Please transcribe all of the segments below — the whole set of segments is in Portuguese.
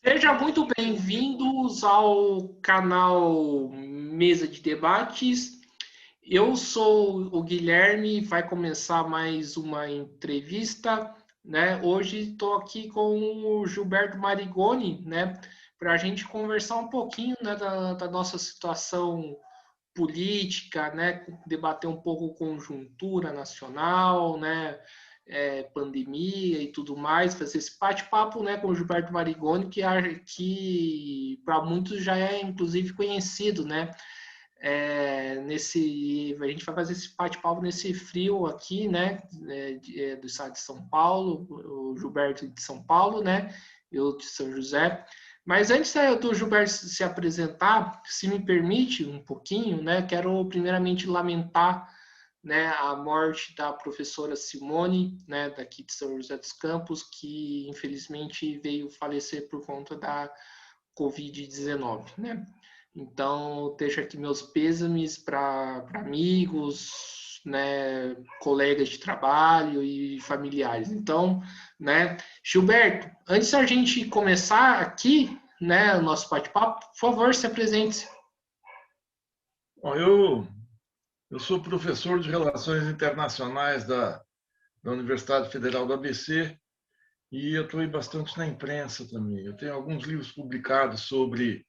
Sejam muito bem-vindos ao canal Mesa de Debates. Eu sou o Guilherme, vai começar mais uma entrevista, né? Hoje estou aqui com o Gilberto Marigoni, né? Para a gente conversar um pouquinho, né, da nossa situação política, né? Debater um pouco conjuntura nacional, né? Pandemia e tudo mais, fazer esse bate-papo, né, com o Gilberto Marigoni, que para muitos já é inclusive conhecido, né? A gente vai fazer esse bate-papo nesse frio aqui, né, do estado de São Paulo, o Gilberto de São Paulo, né, eu de São José. Mas antes do Gilberto se apresentar, se me permite um pouquinho, né, quero primeiramente lamentar, né, a morte da professora Simone, né, daqui de São José dos Campos, que infelizmente veio falecer por conta da Covid-19, né? Então, deixo aqui meus pêsames para amigos, né, colegas de trabalho e familiares. Então, né, Gilberto, antes da gente começar aqui, né, o nosso bate-papo, por favor, se apresente. Bom, eu sou professor de Relações Internacionais da Universidade Federal do ABC e atuei bastante na imprensa também. Eu tenho alguns livros publicados sobre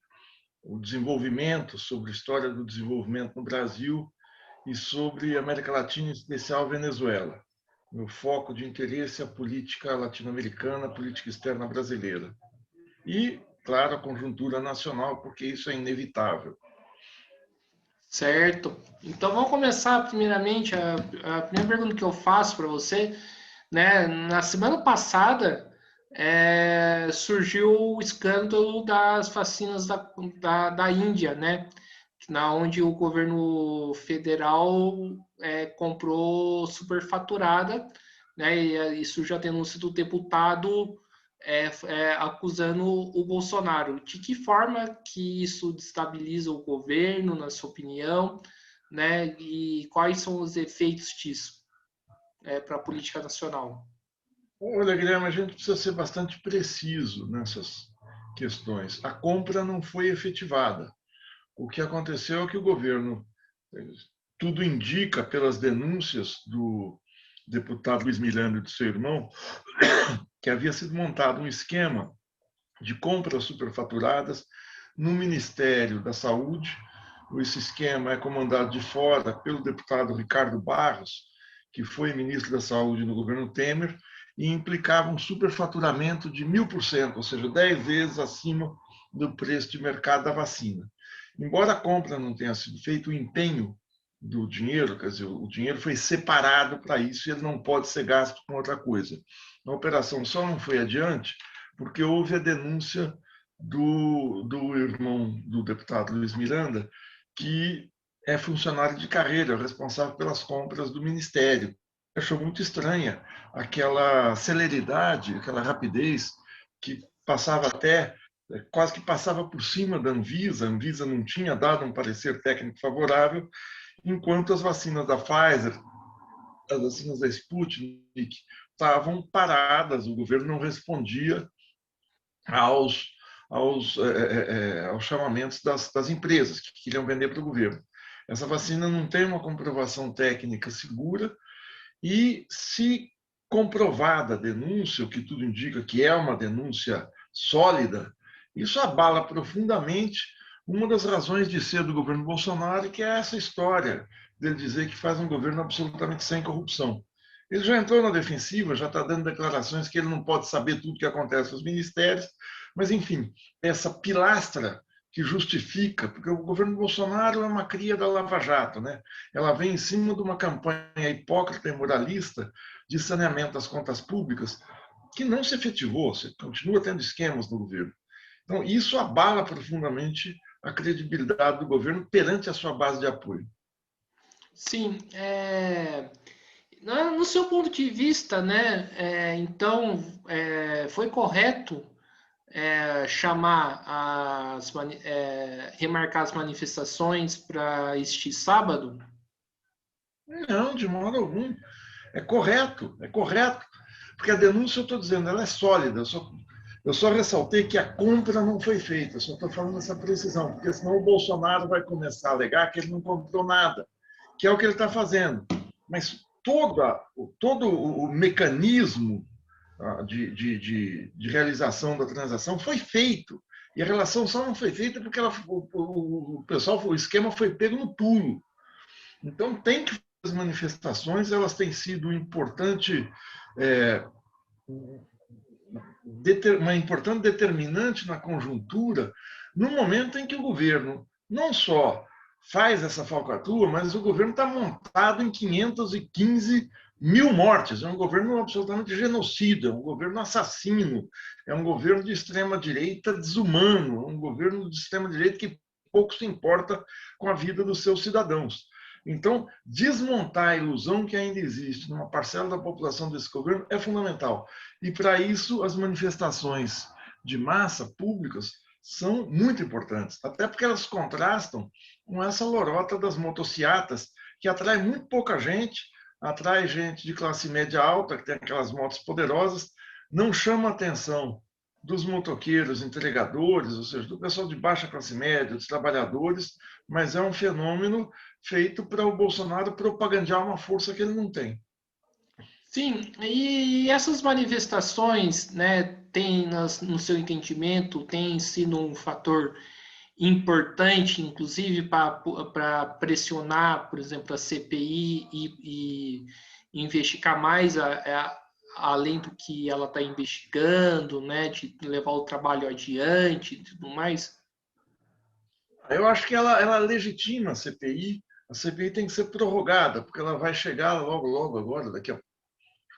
o desenvolvimento, sobre a história do desenvolvimento no Brasil e sobre América Latina, em especial Venezuela. Meu foco de interesse é a política latino-americana, a política externa brasileira. E, claro, a conjuntura nacional, porque isso é inevitável. Certo. Então vamos começar primeiramente. A primeira pergunta que eu faço para você, né? Na semana passada surgiu o escândalo das vacinas da Índia, né? Na onde o governo federal comprou superfaturada, né? E surgiu a denúncia do deputado acusando o Bolsonaro. De que forma que isso destabiliza o governo, na sua opinião, né? E quais são os efeitos disso para a política nacional? Olha, Guilherme, a gente precisa ser bastante preciso nessas questões. A compra não foi efetivada. O que aconteceu é que o governo, tudo indica pelas denúncias do deputado Luiz Miranda e do seu irmão, que havia sido montado um esquema de compras superfaturadas no Ministério da Saúde. Esse esquema é comandado de fora pelo deputado Ricardo Barros, que foi ministro da Saúde no governo Temer, e implicava um superfaturamento de 1000%, ou seja, 10 vezes acima do preço de mercado da vacina. Embora a compra não tenha sido feita, o empenho do dinheiro, quer dizer, o dinheiro foi separado para isso e ele não pode ser gasto com outra coisa. A operação só não foi adiante porque houve a denúncia do irmão do deputado Luiz Miranda, que é funcionário de carreira, responsável pelas compras do Ministério. Achou muito estranha aquela celeridade, aquela rapidez que passava até, quase que passava por cima da Anvisa. A Anvisa não tinha dado um parecer técnico favorável, enquanto as vacinas da Pfizer, as vacinas da Sputnik, estavam paradas, o governo não respondia aos, aos chamamentos das empresas que queriam vender para o governo. Essa vacina não tem uma comprovação técnica segura e, se comprovada a denúncia, o que tudo indica que é uma denúncia sólida, isso abala profundamente uma das razões de ser do governo Bolsonaro, que é essa história dele dizer que faz um governo absolutamente sem corrupção. Ele já entrou na defensiva, já está dando declarações que ele não pode saber tudo o que acontece nos ministérios, mas, enfim, essa pilastra que justifica, porque o governo Bolsonaro é uma cria da Lava Jato, né? Ela vem em cima de uma campanha hipócrita e moralista de saneamento das contas públicas que não se efetivou, você continua tendo esquemas no governo. Então, isso abala profundamente a credibilidade do governo perante a sua base de apoio. Sim, no seu ponto de vista, né? Então, foi correto chamar remarcar as manifestações para este sábado? Não, de modo algum. É correto, porque a denúncia, eu estou dizendo, ela é sólida. Eu só ressaltei que a compra não foi feita, só estou falando essa precisão, porque senão o Bolsonaro vai começar a alegar que ele não comprou nada, que é o que ele está fazendo. Mas todo o mecanismo de realização da transação foi feito. E a relação só não foi feita porque o esquema foi pego no pulo. Então, tem que as manifestações, elas têm sido uma importante determinante na conjuntura, no momento em que o governo não só faz essa falcatrua, mas o governo está montado em 515 mil mortes. É um governo absolutamente genocida, é um governo assassino, é um governo de extrema-direita desumano, é um governo de extrema-direita que pouco se importa com a vida dos seus cidadãos. Então, desmontar a ilusão que ainda existe numa parcela da população desse governo é fundamental. E, para isso, as manifestações de massa públicas são muito importantes, até porque elas contrastam com essa lorota das motocicletas, que atrai muito pouca gente, atrai gente de classe média alta, que tem aquelas motos poderosas, não chama a atenção dos motoqueiros, entregadores, ou seja, do pessoal de baixa classe média, dos trabalhadores, mas é um fenômeno feito para o Bolsonaro propagandear uma força que ele não tem. Sim, e essas manifestações, né, tem no seu entendimento, tem sido um fator importante, inclusive para pressionar, por exemplo, a CPI e investigar mais além do que ela está investigando, né, de levar o trabalho adiante e tudo mais? Eu acho que ela legitima a CPI. A CPI tem que ser prorrogada, porque ela vai chegar logo, logo agora,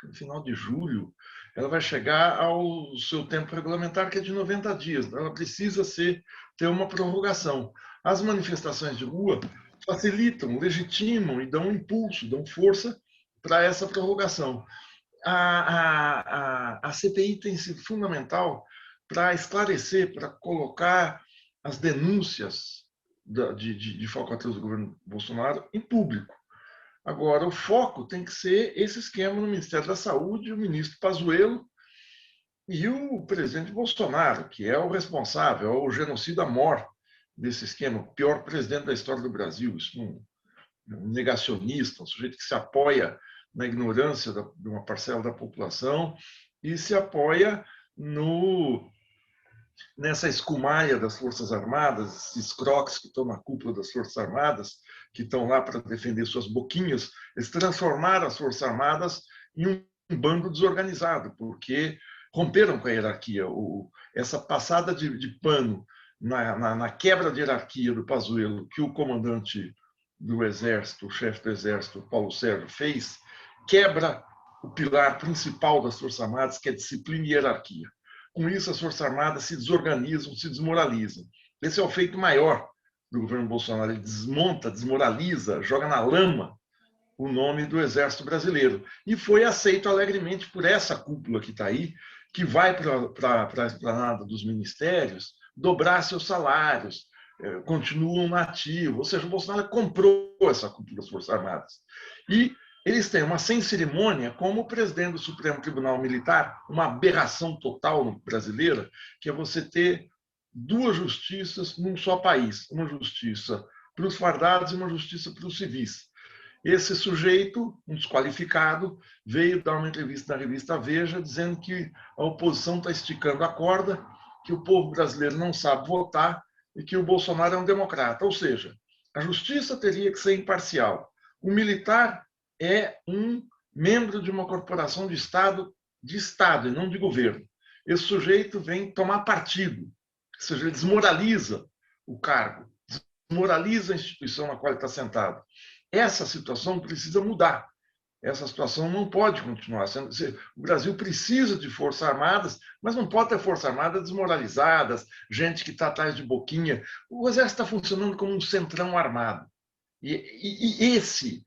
no final de julho, ela vai chegar ao seu tempo regulamentar, que é de 90 dias. Ela precisa ter uma prorrogação. As manifestações de rua facilitam, legitimam e dão impulso, dão força para essa prorrogação. A CPI tem sido fundamental para esclarecer, para colocar as denúncias de falcatruas do governo Bolsonaro em público. Agora, o foco tem que ser esse esquema no Ministério da Saúde, o ministro Pazuello e o presidente Bolsonaro, que é o responsável, é o genocida mor desse esquema, o pior presidente da história do Brasil, isso um negacionista, um sujeito que se apoia na ignorância de uma parcela da população e se apoia nessa escumalha das Forças Armadas, esses croques que estão na cúpula das Forças Armadas, que estão lá para defender suas boquinhas, eles transformaram as Forças Armadas em um bando desorganizado, porque romperam com a hierarquia. Essa passada de pano na quebra de hierarquia do Pazuello, que o comandante do Exército, o chefe do Exército, Paulo Sérgio, fez, quebra o pilar principal das Forças Armadas, que é disciplina e hierarquia. Com isso, as Forças Armadas se desorganizam, se desmoralizam. Esse é o feito maior do governo Bolsonaro. Ele desmonta, desmoraliza, joga na lama o nome do Exército Brasileiro. E foi aceito alegremente por essa cúpula que está aí, que vai para a esplanada dos ministérios dobrar seus salários, continuam na ativa. Ou seja, o Bolsonaro comprou essa cúpula das Forças Armadas. E eles têm uma sem cerimônia como o presidente do Supremo Tribunal Militar, uma aberração total brasileira, que é você ter duas justiças num só país, uma justiça para os fardados e uma justiça para os civis. Esse sujeito, um desqualificado, veio dar uma entrevista na revista Veja dizendo que a oposição está esticando a corda, que o povo brasileiro não sabe votar e que o Bolsonaro é um democrata. Ou seja, a justiça teria que ser imparcial. O militar é um membro de uma corporação de Estado e não de governo. Esse sujeito vem tomar partido, ou seja, ele desmoraliza o cargo, desmoraliza a instituição na qual ele está sentado. Essa situação precisa mudar. Essa situação não pode continuar sendo. O Brasil precisa de forças armadas, mas não pode ter forças armadas desmoralizadas, gente que está atrás de boquinha. O Exército está funcionando como um centrão armado. E esse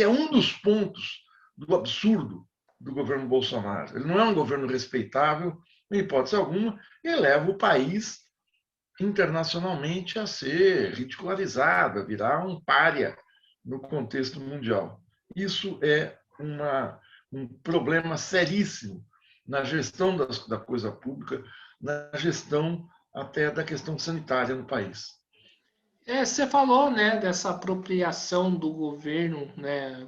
é um dos pontos do absurdo do governo Bolsonaro. Ele não é um governo respeitável, em hipótese alguma, e leva o país internacionalmente a ser ridicularizado, a virar um pária no contexto mundial. Isso é um problema seríssimo na gestão da coisa pública, na gestão até da questão sanitária no país. Você falou, né, dessa apropriação do governo, né,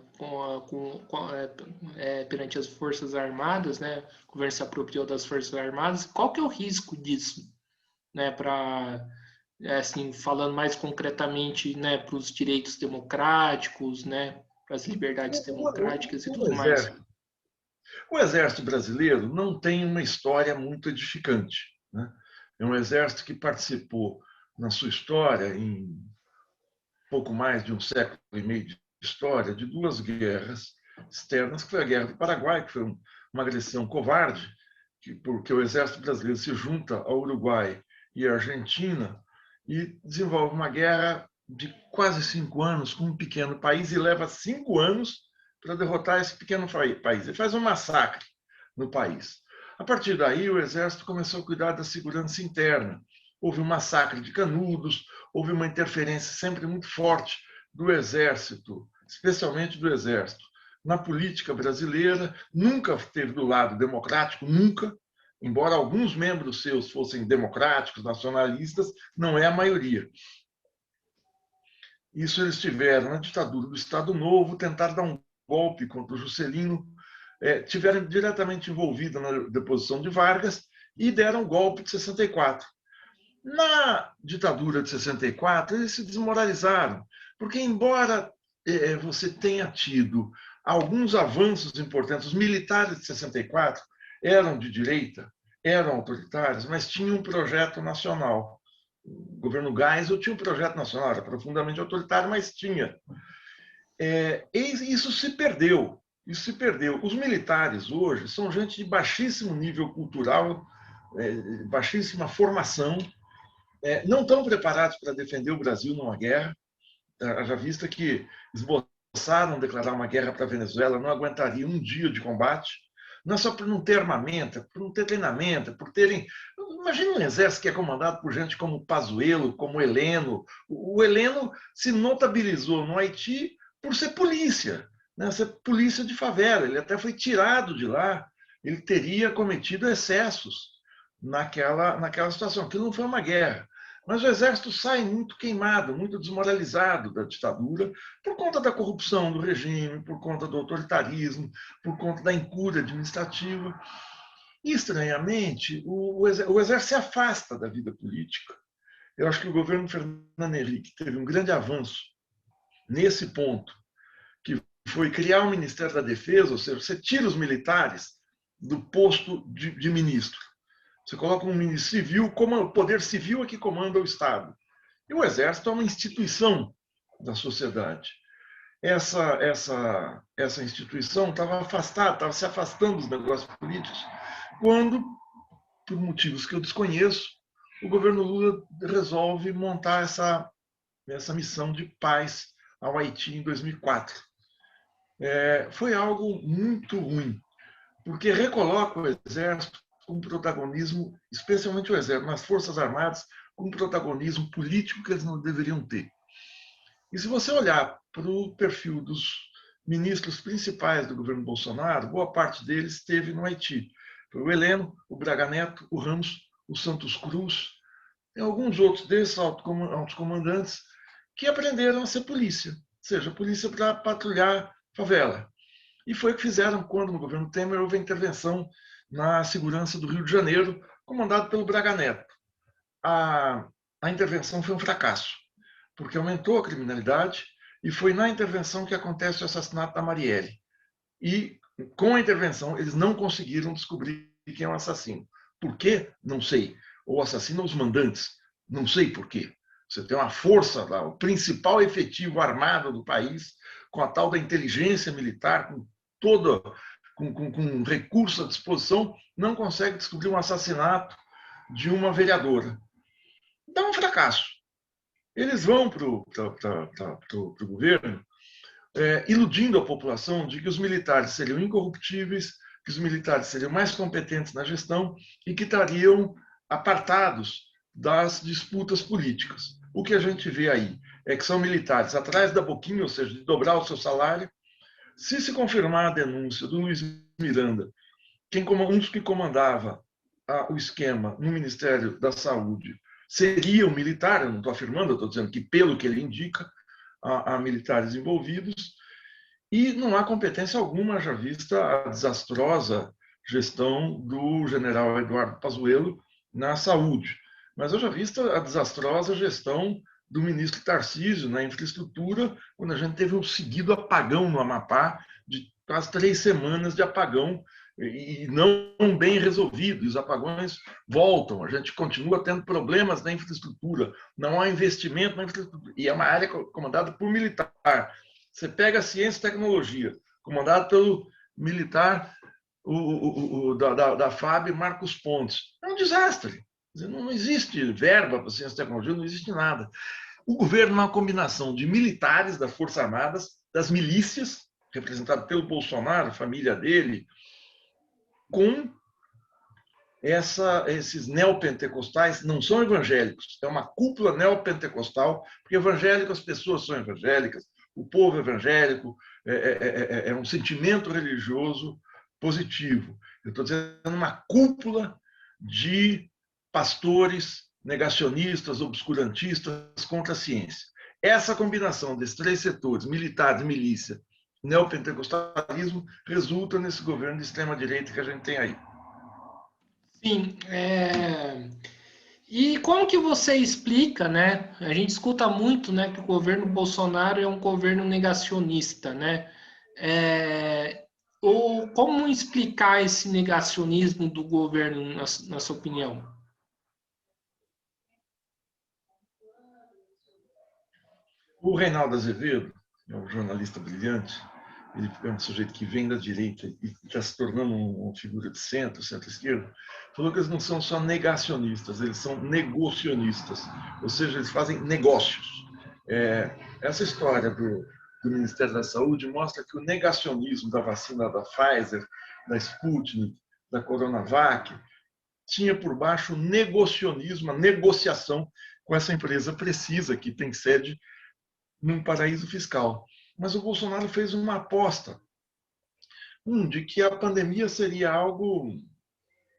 perante as Forças Armadas, né, o governo se apropriou das Forças Armadas. Qual que é o risco disso, né, para, assim, falando mais concretamente, né, para os direitos democráticos, né, para as liberdades democráticas e tudo mais? O Exército brasileiro não tem uma história muito edificante, né? É um exército que participou na sua história, em pouco mais de um século e meio de história, de duas guerras externas, que foi a Guerra do Paraguai, que foi uma agressão covarde, porque o Exército brasileiro se junta ao Uruguai e à Argentina e desenvolve uma guerra de quase 5 anos com um pequeno país e leva 5 anos para derrotar esse pequeno país. Ele faz um massacre no país. A partir daí, o Exército começou a cuidar da segurança interna. Houve um massacre de Canudos, houve uma interferência sempre muito forte do Exército, especialmente do Exército, na política brasileira. Nunca esteve do lado democrático, nunca. Embora alguns membros seus fossem democráticos, nacionalistas, não é a maioria. Isso eles tiveram na ditadura do Estado Novo, tentaram dar um golpe contra o Juscelino, tiveram diretamente envolvidos na deposição de Vargas e deram um golpe de 64. Na ditadura de 64, eles se desmoralizaram, porque embora você tenha tido alguns avanços importantes, os militares de 64 eram de direita, eram autoritários, mas tinham um projeto nacional. O governo Geisel tinha um projeto nacional, era profundamente autoritário, mas tinha. Isso se perdeu. Isso se perdeu. Os militares hoje são gente de baixíssimo nível cultural, baixíssima formação, não estão preparados para defender o Brasil numa guerra. Já vista que esboçaram declarar uma guerra para a Venezuela, não aguentaria um dia de combate. Não é só por não ter armamento, é por não ter treinamento, por terem... Imagina um exército que é comandado por gente como Pazuello, como Heleno. O Heleno se notabilizou no Haiti por ser polícia, né? Ser polícia de favela. Ele até foi tirado de lá. Ele teria cometido excessos naquela situação. Aquilo não foi uma guerra. Mas o exército sai muito queimado, muito desmoralizado da ditadura, por conta da corrupção do regime, por conta do autoritarismo, por conta da incúria administrativa. E, estranhamente, o exército se afasta da vida política. Eu acho que o governo Fernando Henrique teve um grande avanço nesse ponto, que foi criar o Ministério da Defesa, ou seja, você tira os militares do posto de ministro. Você coloca um ministro civil, como o poder civil é que comanda o Estado. E o Exército é uma instituição da sociedade. Essa instituição estava afastada, estava se afastando dos negócios políticos, quando, por motivos que eu desconheço, o governo Lula resolve montar essa missão de paz ao Haiti em 2004. Foi algo muito ruim, porque recoloca o Exército com protagonismo, especialmente o Exército, nas Forças Armadas, com protagonismo político que eles não deveriam ter. E se você olhar para o perfil dos ministros principais do governo Bolsonaro, boa parte deles esteve no Haiti. Foi o Heleno, o Braga Neto, o Ramos, o Santos Cruz, e alguns outros desses altos comandantes que aprenderam a ser polícia, ou seja, polícia para patrulhar favela. E foi o que fizeram quando, no governo Temer, houve a intervenção na segurança do Rio de Janeiro, comandado pelo Braga Neto. A intervenção foi um fracasso, porque aumentou a criminalidade e foi na intervenção que acontece o assassinato da Marielle. E, com a intervenção, eles não conseguiram descobrir quem é o assassino. Por quê? Não sei. Ou assassino os mandantes. Não sei por quê. Você tem uma força lá, o principal efetivo armado do país, com a tal da inteligência militar, com recurso à disposição, não consegue descobrir um assassinato de uma vereadora. Dá um fracasso. Eles vão para o governo iludindo a população de que os militares seriam incorruptíveis, que os militares seriam mais competentes na gestão e que estariam apartados das disputas políticas. O que a gente vê aí é que são militares atrás da boquinha, ou seja, de dobrar o seu salário. Se confirmar a denúncia do Luiz Miranda um dos que comandava o esquema no Ministério da Saúde seria um militar, eu não estou afirmando, eu estou dizendo que, pelo que ele indica, há militares envolvidos, e não há competência alguma, já vista a desastrosa gestão do general Eduardo Pazuello na saúde. Mas eu já vista a desastrosa gestão do ministro Tarcísio na infraestrutura, quando a gente teve um seguido apagão no Amapá, de quase 3 semanas de apagão, e não bem resolvido. Os apagões voltam, a gente continua tendo problemas na infraestrutura, não há investimento na infraestrutura, e é uma área comandada por militar. Você pega a ciência e tecnologia, comandado pelo militar da FAB, Marcos Pontes. É um desastre. Não existe verba para ciência e tecnologia, não existe nada. O governo é uma combinação de militares das Forças Armadas, das milícias, representado pelo Bolsonaro, a família dele, com esses neopentecostais. Não são evangélicos, é uma cúpula neopentecostal, porque evangélicos, as pessoas são evangélicas, o povo evangélico é um sentimento religioso positivo. Eu estou dizendo uma cúpula de pastores negacionistas, obscurantistas contra a ciência. Essa combinação desses 3 setores, militares, milícia, neopentecostalismo, resulta nesse governo de extrema-direita que a gente tem aí. Sim, E como que você explica, né? A gente escuta muito, né, que o governo Bolsonaro é um governo negacionista, né? Ou como explicar esse negacionismo do governo, na sua opinião? O Reinaldo Azevedo, é um jornalista brilhante, ele é um sujeito que vem da direita e está se tornando uma figura de centro-esquerda, falou que eles não são só negacionistas, eles são negocionistas, ou seja, eles fazem negócios. Essa história do Ministério da Saúde mostra que o negacionismo da vacina da Pfizer, da Sputnik, da Coronavac, tinha por baixo o negocionismo, a negociação com essa empresa Precisa, que tem sede num paraíso fiscal. Mas o Bolsonaro fez uma aposta de que a pandemia seria algo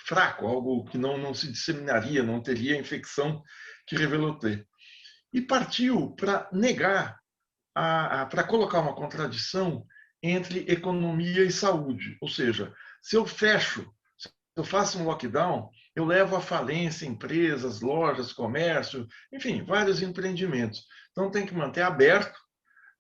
fraco, algo que não se disseminaria, não teria a infecção que revelou ter. E partiu para negar, para colocar uma contradição entre economia e saúde. Ou seja, se eu fecho, se eu faço um lockdown, eu levo à falência empresas, lojas, comércio, enfim, vários empreendimentos. Então tem que manter aberto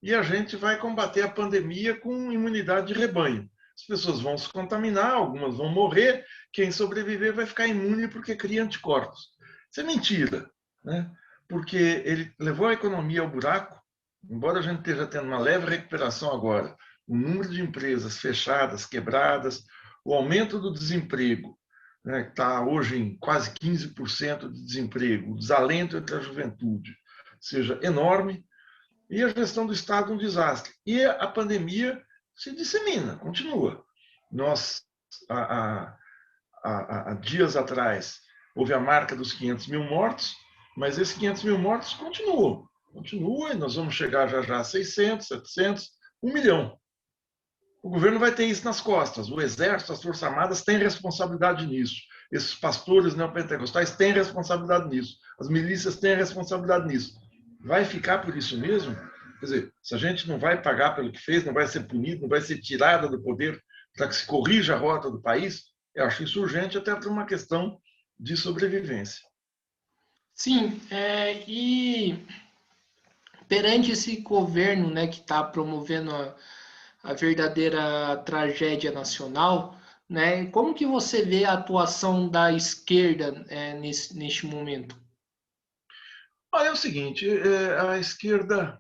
e a gente vai combater a pandemia com imunidade de rebanho. As pessoas vão se contaminar, algumas vão morrer, quem sobreviver vai ficar imune porque cria anticorpos. Isso é mentira, né? Porque ele levou a economia ao buraco, embora a gente esteja tendo uma leve recuperação agora, o número de empresas fechadas, quebradas, o aumento do desemprego, né, que está hoje em quase 15% de desemprego, o desalento entre a juventude, seja enorme, e a gestão do Estado um desastre. E a pandemia se dissemina, continua. Nós, há dias atrás, houve a marca dos 500 mil mortos, mas esses 500 mil mortos continuam. Continua e nós vamos chegar já a 600, 700, 1 milhão. O governo vai ter isso nas costas. O Exército, as Forças Armadas têm responsabilidade nisso. Esses pastores neopentecostais têm responsabilidade nisso. As milícias têm responsabilidade nisso. Vai ficar por isso mesmo? Quer dizer, se a gente não vai pagar pelo que fez, não vai ser punido, não vai ser tirada do poder para que se corrija a rota do país, eu acho isso urgente até por uma questão de sobrevivência. Sim, e perante esse governo, né, que está promovendo a verdadeira tragédia nacional, né, como que você vê a atuação da esquerda neste momento? Olha, é o seguinte, a esquerda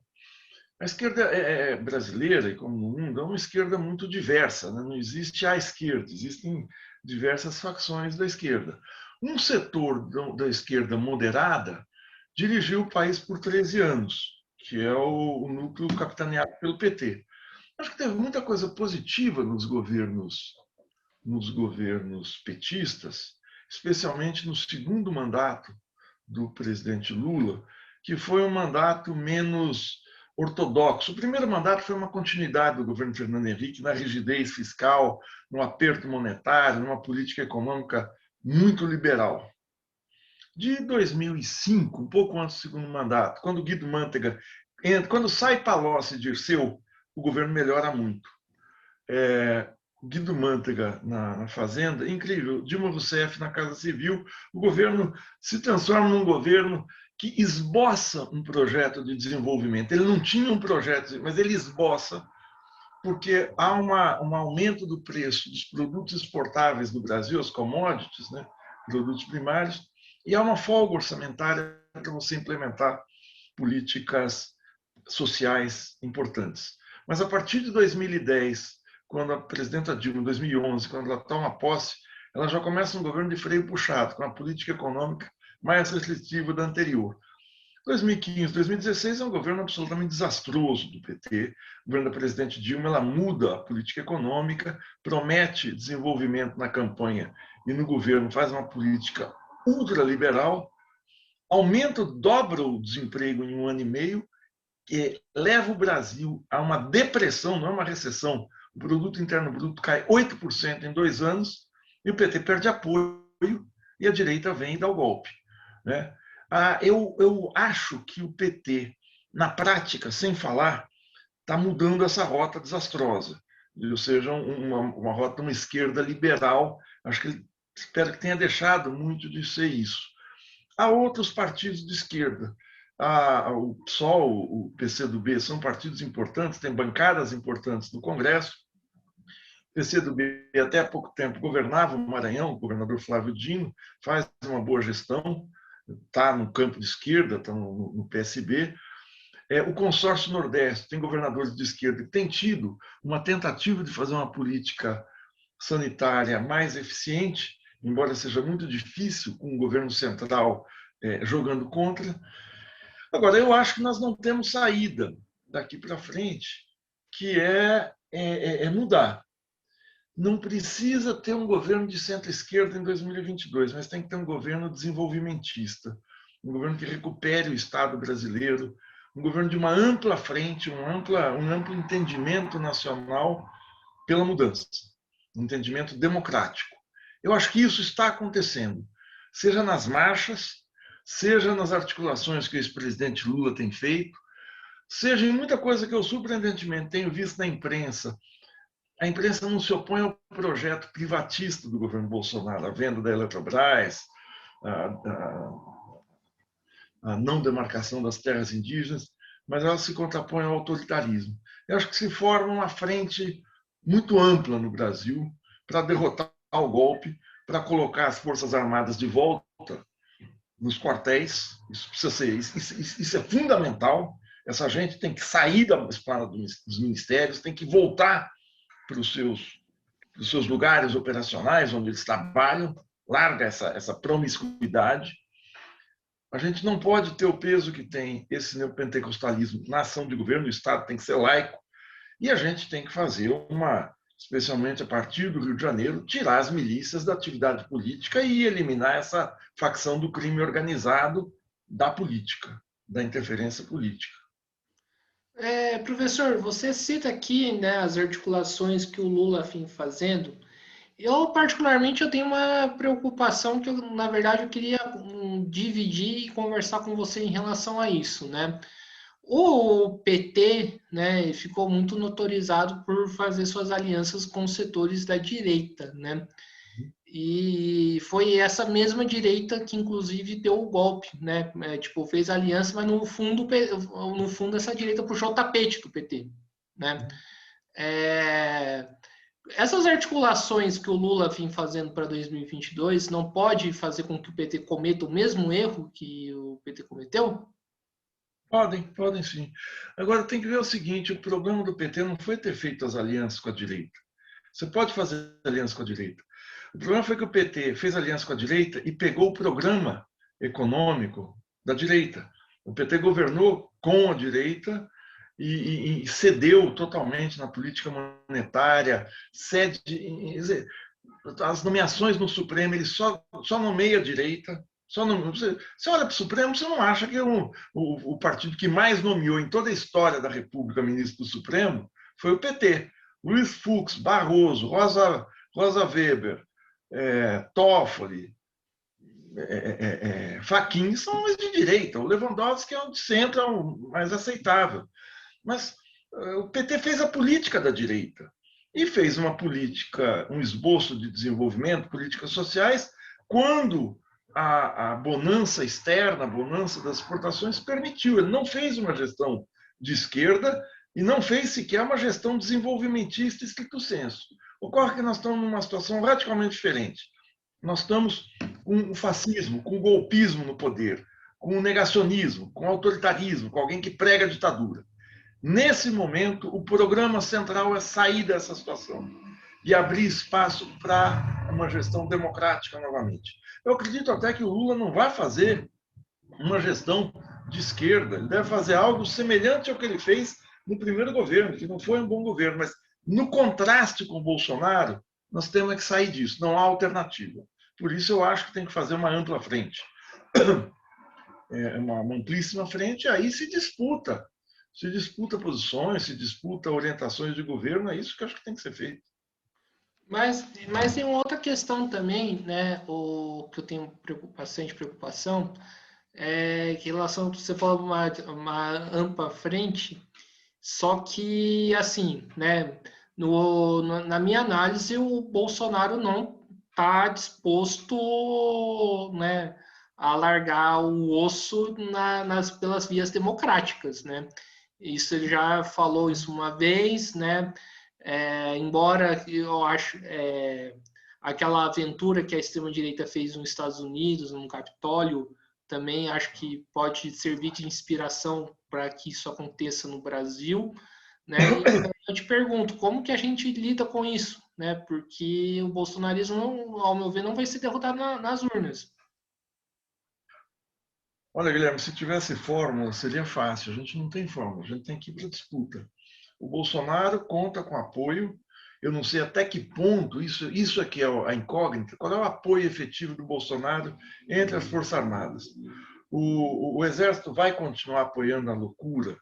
brasileira, e como no mundo, é uma esquerda muito diversa. Né? Não existe a esquerda, existem diversas facções da esquerda. Um setor da esquerda moderada dirigiu o país por 13 anos, que é o núcleo capitaneado pelo PT. Acho que teve muita coisa positiva nos governos petistas, especialmente no segundo mandato do presidente Lula, que foi um mandato menos ortodoxo. O primeiro mandato foi uma continuidade do governo Fernando Henrique na rigidez fiscal, no aperto monetário, numa política econômica muito liberal. De 2005, um pouco antes do segundo mandato, quando Guido Mantega entra, quando sai Palocci e Dirceu, o governo melhora muito. Guido Mantega na Fazenda, incrível. Dilma Rousseff na Casa Civil, o governo se transforma num governo que esboça um projeto de desenvolvimento. Ele não tinha um projeto, mas ele esboça, porque há um aumento do preço dos produtos exportáveis do Brasil, as commodities, né, produtos primários, e há uma folga orçamentária para você implementar políticas sociais importantes. Mas a partir de 2010, quando a presidenta Dilma, em 2011, quando ela toma posse, ela já começa um governo de freio puxado, com uma política econômica mais restritiva da anterior. 2015, 2016 é um governo absolutamente desastroso do PT. O governo da presidente Dilma, ela muda a política econômica, promete desenvolvimento na campanha e no governo faz uma política ultraliberal, dobra o desemprego em 1 ano e meio, que leva o Brasil a uma depressão, não é uma recessão. O produto interno bruto cai 8% em 2 anos e o PT perde apoio e a direita vem e dá o golpe, né? Eu acho que o PT, na prática, sem falar, está mudando essa rota desastrosa, ou seja, uma rota de uma esquerda liberal. Acho que ele, espero que tenha deixado muito de ser isso. Há outros partidos de esquerda. O PSOL, o PCdoB, são partidos importantes, têm bancadas importantes no Congresso. O PCdoB, até há pouco tempo, governava o Maranhão, o governador Flávio Dino, faz uma boa gestão, está no campo de esquerda, está no PSB. O consórcio Nordeste tem governadores de esquerda que tem tido uma tentativa de fazer uma política sanitária mais eficiente, embora seja muito difícil com o governo central jogando contra. Agora, eu acho que nós não temos saída daqui para frente, que é mudar. Não precisa ter um governo de centro-esquerda em 2022, mas tem que ter um governo desenvolvimentista, um governo que recupere o Estado brasileiro, um governo de uma ampla frente, um amplo entendimento nacional pela mudança, um entendimento democrático. Eu acho que isso está acontecendo, seja nas marchas, seja nas articulações que o ex-presidente Lula tem feito, seja em muita coisa que eu surpreendentemente tenho visto na imprensa. A imprensa não se opõe ao projeto privatista do governo Bolsonaro, a venda da Eletrobras, a não demarcação das terras indígenas, mas ela se contrapõe ao autoritarismo. Eu acho que se forma uma frente muito ampla no Brasil para derrotar o golpe, para colocar as Forças Armadas de volta nos quartéis. Isso precisa ser, isso é fundamental. Essa gente tem que sair da esplanada dos ministérios, tem que voltar para os seus lugares operacionais, onde eles trabalham, larga essa promiscuidade. A gente não pode ter o peso que tem esse neopentecostalismo na ação de governo, o Estado tem que ser laico, e a gente tem que fazer especialmente a partir do Rio de Janeiro, tirar as milícias da atividade política e eliminar essa facção do crime organizado da política, da interferência política. Professor, você cita aqui, né, as articulações que o Lula vem fazendo. Eu, particularmente, eu tenho uma preocupação que, na verdade, eu queria dividir e conversar com você em relação a isso, né? O PT, né, ficou muito notorizado por fazer suas alianças com os setores da direita, né? E foi essa mesma direita que, inclusive, deu o golpe, né? Fez aliança, mas no fundo essa direita puxou o tapete do PT, né? Essas articulações que o Lula vem fazendo para 2022 não pode fazer com que o PT cometa o mesmo erro que o PT cometeu? Podem sim. Agora tem que ver o seguinte, o problema do PT não foi ter feito as alianças com a direita. Você pode fazer aliança com a direita. O problema foi que o PT fez aliança com a direita e pegou o programa econômico da direita. O PT governou com a direita e cedeu totalmente na política monetária, as nomeações no Supremo, ele só nomeia a direita, Só não, você olha para o Supremo, você não acha que o partido que mais nomeou em toda a história da República ministro do Supremo foi o PT. Luiz Fux, Barroso, Rosa Weber, Toffoli, Fachin são os de direita. O Lewandowski é o de centro, é o mais aceitável. Mas o PT fez a política da direita e fez uma política, um esboço de desenvolvimento, políticas sociais, quando a bonança externa, a bonança das exportações permitiu. Ele não fez uma gestão de esquerda e não fez sequer uma gestão desenvolvimentista estricto sensu. Ocorre que nós estamos numa situação radicalmente diferente. Nós estamos com o fascismo, com o golpismo no poder, com o negacionismo, com o autoritarismo, com alguém que prega a ditadura. Nesse momento, o programa central é sair dessa situação e abrir espaço para uma gestão democrática novamente. Eu acredito até que o Lula não vai fazer uma gestão de esquerda, ele deve fazer algo semelhante ao que ele fez no primeiro governo, que não foi um bom governo, mas no contraste com o Bolsonaro, nós temos que sair disso, não há alternativa. Por isso eu acho que tem que fazer uma ampla frente. Uma amplíssima frente, aí se disputa posições, se disputa orientações de governo, é isso que eu acho que tem que ser feito. Mas tem uma outra questão também, né, o que eu tenho bastante preocupação, é que em relação, você falou uma ampla frente, só que, assim, né, na minha análise, o Bolsonaro não está disposto, né, a largar o osso pelas vias democráticas, né? Isso ele já falou isso uma vez, né? Embora eu acho aquela aventura que a extrema-direita fez nos Estados Unidos, no Capitólio, também acho que pode servir de inspiração para que isso aconteça no Brasil, né? E eu te pergunto, como que a gente lida com isso, né? Porque o bolsonarismo, ao meu ver, não vai ser derrotado nas urnas. Olha, Guilherme, se tivesse fórmula, seria fácil. A gente não tem fórmula, a gente tem que ir para a disputa. O Bolsonaro conta com apoio. Eu não sei até que ponto, isso aqui é a incógnita, qual é o apoio efetivo do Bolsonaro entre as Forças Armadas. O Exército vai continuar apoiando a loucura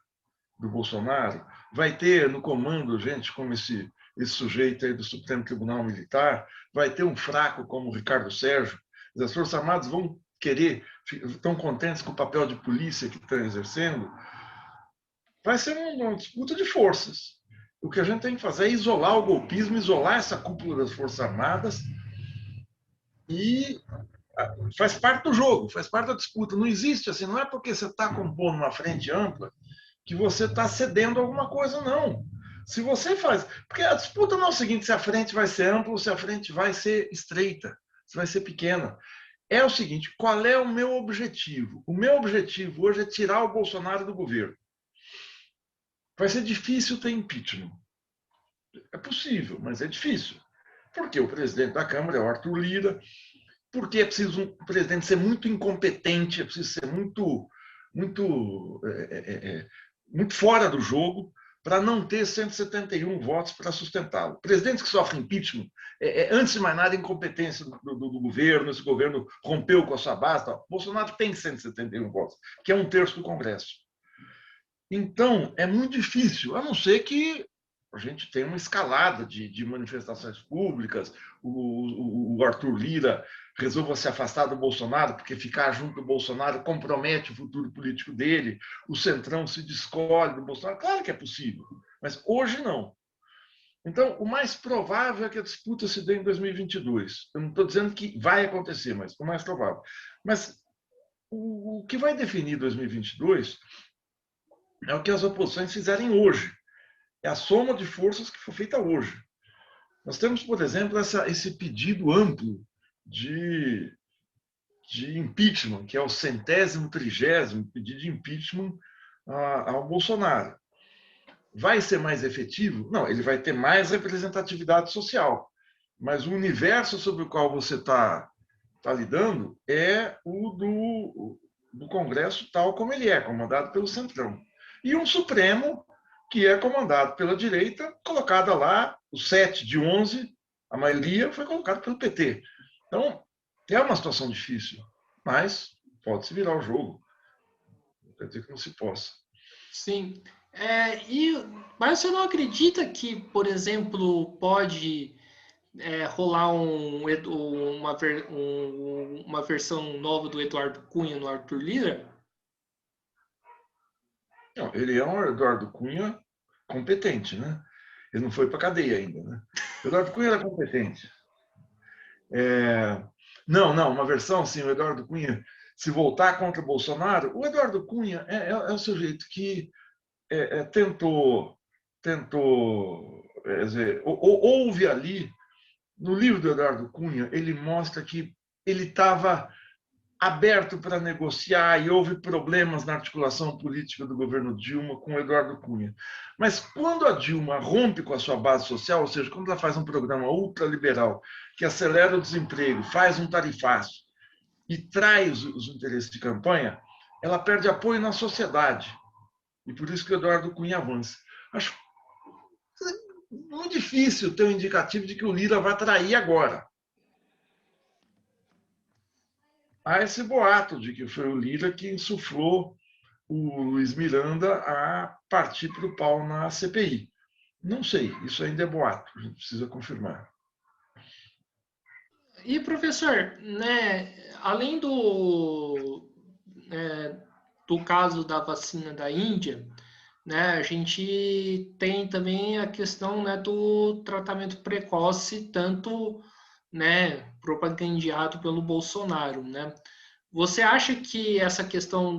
do Bolsonaro? Vai ter no comando gente como esse sujeito aí do Supremo Tribunal Militar? Vai ter um fraco como o Ricardo Sérgio? As Forças Armadas vão estão contentes com o papel de polícia que estão exercendo? Vai ser uma disputa de forças. O que a gente tem que fazer é isolar o golpismo, isolar essa cúpula das Forças Armadas, e faz parte do jogo, faz parte da disputa. Não existe assim, não é porque você está compondo uma frente ampla que você está cedendo alguma coisa, não. Se você faz... Porque a disputa não é o seguinte, se a frente vai ser ampla ou se a frente vai ser estreita, se vai ser pequena. É o seguinte, qual é o meu objetivo? O meu objetivo hoje é tirar o Bolsonaro do governo. Vai ser difícil ter impeachment. É possível, mas é difícil. Porque o presidente da Câmara é o Arthur Lira, porque é preciso um presidente ser muito incompetente, é preciso ser muito fora do jogo para não ter 171 votos para sustentá-lo. Presidentes que sofrem impeachment, antes de mais nada, incompetência do governo, esse governo rompeu com a sua base. Tal. Bolsonaro tem 171 votos, que é um terço do Congresso. Então, é muito difícil, a não ser que a gente tenha uma escalada de manifestações públicas, o Arthur Lira resolva se afastar do Bolsonaro, porque ficar junto do Bolsonaro compromete o futuro político dele, o Centrão se descolhe do Bolsonaro. Claro que é possível, mas hoje não. Então, o mais provável é que a disputa se dê em 2022. Eu não estou dizendo que vai acontecer, mas o mais provável. Mas o que vai definir 2022 é o que as oposições fizerem hoje. É a soma de forças que foi feita hoje. Nós temos, por exemplo, esse pedido amplo de impeachment, que é o 130º pedido de impeachment ao Bolsonaro. Vai ser mais efetivo? Não, ele vai ter mais representatividade social. Mas o universo sobre o qual você está lidando é o do Congresso tal como ele é, comandado pelo Centrão. E um Supremo que é comandado pela direita, colocada lá, os 7 de 11, a maioria foi colocado pelo PT. Então, é uma situação difícil. Mas pode-se virar o jogo. Não quer dizer que não se possa. Sim. Mas você não acredita que, por exemplo, pode rolar uma versão nova do Eduardo Cunha no Arthur Lira? Não, ele é um Eduardo Cunha competente, né? Ele não foi para cadeia ainda, né? O Eduardo Cunha era competente. Não, uma versão assim, o Eduardo Cunha se voltar contra o Bolsonaro, o Eduardo Cunha é o sujeito que tentou, dizer, houve ali, no livro do Eduardo Cunha, ele mostra que ele estava aberto para negociar e houve problemas na articulação política do governo Dilma com o Eduardo Cunha. Mas quando a Dilma rompe com a sua base social, ou seja, quando ela faz um programa ultraliberal que acelera o desemprego, faz um tarifaço e traz os interesses de campanha, ela perde apoio na sociedade. E por isso que o Eduardo Cunha avança. Acho muito difícil ter um indicativo de que o Lira vai trair agora. Há esse boato de que foi o Lira que insuflou o Luiz Miranda a partir para o pau na CPI. Não sei, isso ainda é boato, a gente precisa confirmar. E, professor, né, além do caso da vacina da Índia, né, a gente tem também a questão, né, do tratamento precoce, tanto, né, propagandeado pelo Bolsonaro, né? Você acha que essa questão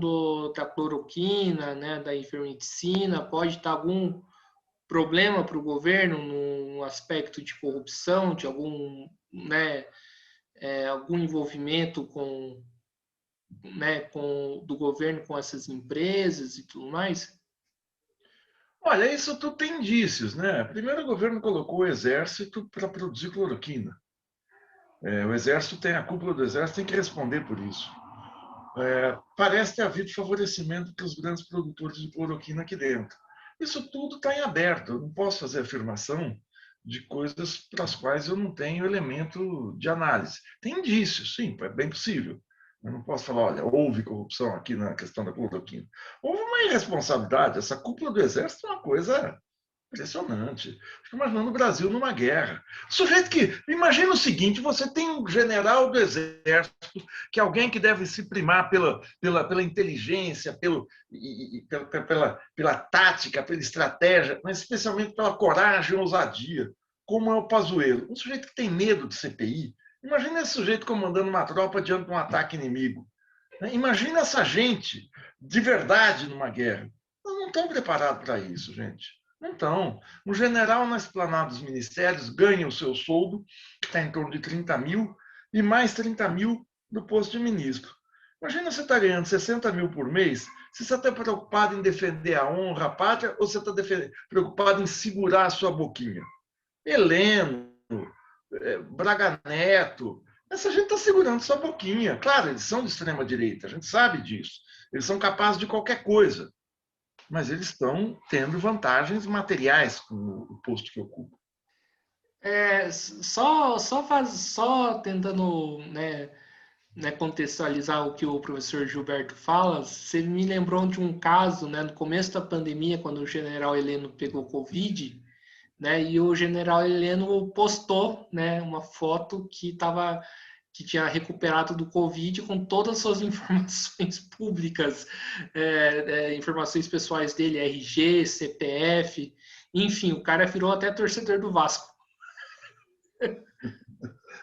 da cloroquina, né, da ivermectina, pode dar algum problema para o governo no aspecto de corrupção, de algum, né, algum envolvimento do governo com essas empresas e tudo mais? Olha, isso tudo tem indícios, né? Primeiro, o governo colocou o exército para produzir cloroquina. O exército tem, a cúpula do exército tem que responder por isso. Parece ter havido favorecimento para os grandes produtores de cloroquina aqui dentro. Isso tudo está em aberto. Eu não posso fazer afirmação de coisas para as quais eu não tenho elemento de análise. Tem indícios, sim, é bem possível. Eu não posso falar, olha, houve corrupção aqui na questão da cloroquina. Houve uma irresponsabilidade. Essa cúpula do exército é uma coisa impressionante. Fico imaginando o Brasil numa guerra. Sujeito que. Imagina o seguinte: você tem um general do exército, que é alguém que deve se primar pela inteligência, pela tática, pela estratégia, mas especialmente pela coragem e ousadia, como é o Pazuello. Um sujeito que tem medo de CPI. Imagina esse sujeito comandando uma tropa diante de um ataque inimigo. Imagina essa gente de verdade numa guerra. Nós não estão preparados para isso, gente. Então, um general na esplanada dos ministérios ganha o seu soldo, que está em torno de 30 mil, e mais 30 mil do posto de ministro. Imagina você está ganhando 60 mil por mês, se você está preocupado em defender a honra, a pátria, ou você está preocupado em segurar a sua boquinha. Heleno, Braga Neto, essa gente está segurando sua boquinha. Claro, eles são de extrema direita, a gente sabe disso. Eles são capazes de qualquer coisa, mas eles estão tendo vantagens materiais com o posto que ocupam. Só tentando, contextualizar o que o professor Gilberto fala, você me lembrou de um caso, né, no começo da pandemia, quando o general Heleno pegou Covid, né, e o general Heleno postou, né, uma foto que tinha recuperado do Covid com todas as suas informações públicas, informações pessoais dele, RG, CPF, enfim, o cara virou até torcedor do Vasco.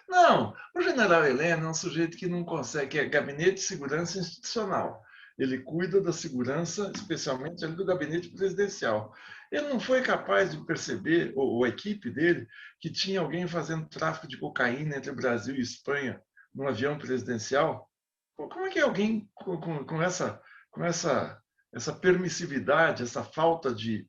Não, o general Heleno é um sujeito que não consegue, que é gabinete de segurança institucional. Ele cuida da segurança, especialmente ali do gabinete presidencial. Ele não foi capaz de perceber, ou a equipe dele, que tinha alguém fazendo tráfico de cocaína entre Brasil e Espanha num avião presidencial. Pô, como é que alguém com essa permissividade, essa falta de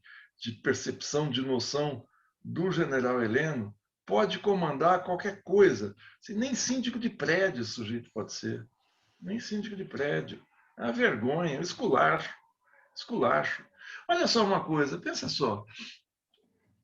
percepção, de noção do general Heleno, pode comandar qualquer coisa? Se nem síndico de prédio esse sujeito pode ser. Nem síndico de prédio. É uma vergonha, é um esculacho. Esculacho. Olha só uma coisa, pensa só.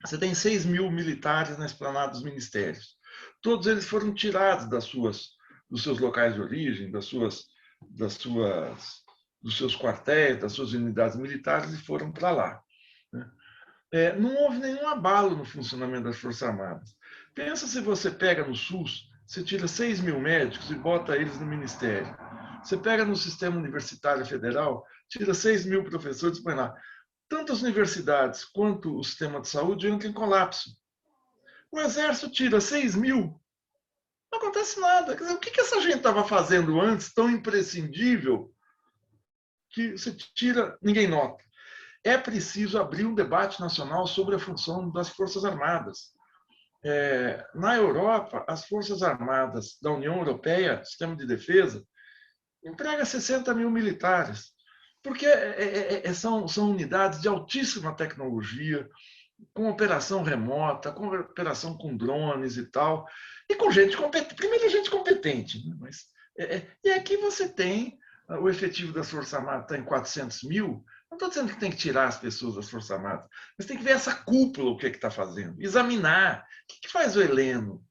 Você tem 6 mil militares na esplanada dos ministérios. Todos eles foram tirados dos seus locais de origem, das suas dos seus quartéis, das suas unidades militares e foram para lá. Né? Não houve nenhum abalo no funcionamento das Forças Armadas. Pensa se você pega no SUS, você tira 6 mil médicos e bota eles no Ministério. Você pega no sistema universitário federal, tira 6 mil professores e põe lá. Tanto as universidades quanto o sistema de saúde entram em colapso. O Exército tira 6 mil, não acontece nada. Quer dizer, o que essa gente estava fazendo antes, tão imprescindível, que você tira, ninguém nota. É preciso abrir um debate nacional sobre a função das Forças Armadas. Na Europa, as Forças Armadas da União Europeia, sistema de defesa, emprega 60 mil militares, porque são unidades de altíssima tecnologia, com operação remota, com operação com drones e tal, e com gente competente. Primeiro, gente competente, né? E aqui você tem o efetivo das Forças Armadas está em 400 mil. Não estou dizendo que tem que tirar as pessoas das Forças Armadas, mas tem que ver essa cúpula, o que está fazendo, examinar. O que faz o Heleno? O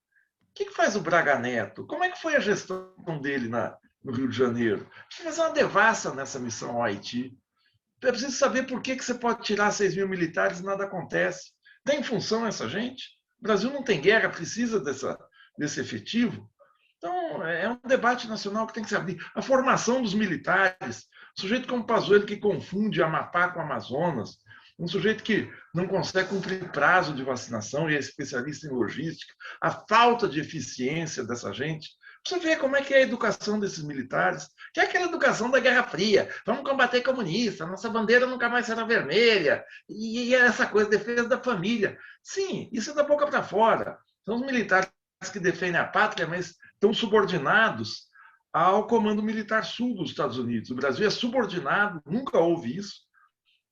que faz o Braga Neto? Como é que foi a gestão dele no Rio de Janeiro? Precisa fazer uma devassa nessa missão ao Haiti. É preciso saber por que você pode tirar 6 mil militares e nada acontece. Tem função essa gente? O Brasil não tem guerra, precisa desse efetivo. Então, é um debate nacional que tem que se abrir. A formação dos militares, sujeito como Pazuello que confunde Amapá com Amazonas, um sujeito que não consegue cumprir prazo de vacinação e é especialista em logística, a falta de eficiência dessa gente. Você vê como é que é a educação desses militares, que é aquela educação da Guerra Fria. Vamos combater comunista, nossa bandeira nunca mais será vermelha, e essa coisa, defesa da família. Sim, isso é da boca para fora. São os militares que defendem a pátria, mas estão subordinados ao Comando Militar Sul dos Estados Unidos. O Brasil é subordinado, nunca houve isso,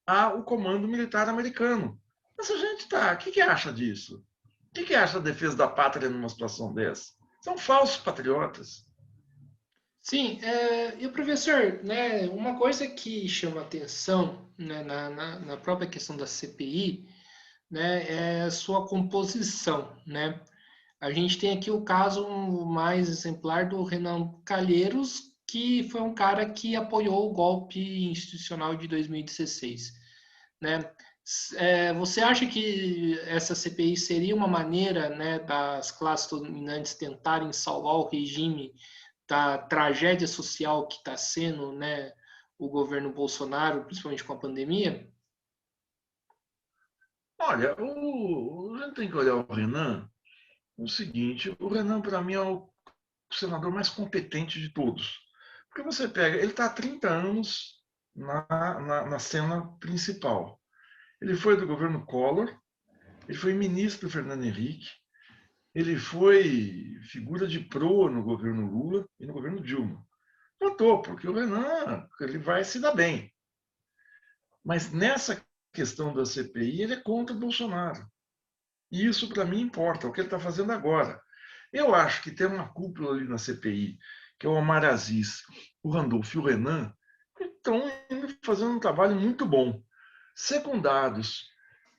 ao Comando Militar Americano. Essa gente o que acha disso? O que acha da defesa da pátria numa situação dessa? São falsos patriotas. Sim, e o professor, né, uma coisa que chama atenção, né, na própria questão da CPI, né, é a sua composição, né? A gente tem aqui o caso mais exemplar do Renan Calheiros, que foi um cara que apoiou o golpe institucional de 2016, né? Você acha que essa CPI seria uma maneira, né, das classes dominantes tentarem salvar o regime da tragédia social que está sendo, né, o governo Bolsonaro, principalmente com a pandemia? Olha, a gente tem que olhar o Renan o seguinte: o Renan, para mim, é o senador mais competente de todos. Porque você pega, ele está há 30 anos na cena principal. Ele foi do governo Collor, ele foi ministro do Fernando Henrique, ele foi figura de proa no governo Lula e no governo Dilma. Votou, porque o Renan ele vai se dar bem. Mas nessa questão da CPI, ele é contra o Bolsonaro. E isso, para mim, importa, o que ele está fazendo agora. Eu acho que tem uma cúpula ali na CPI, que é o Omar Aziz, o Randolph e o Renan, que estão fazendo um trabalho muito bom, secundados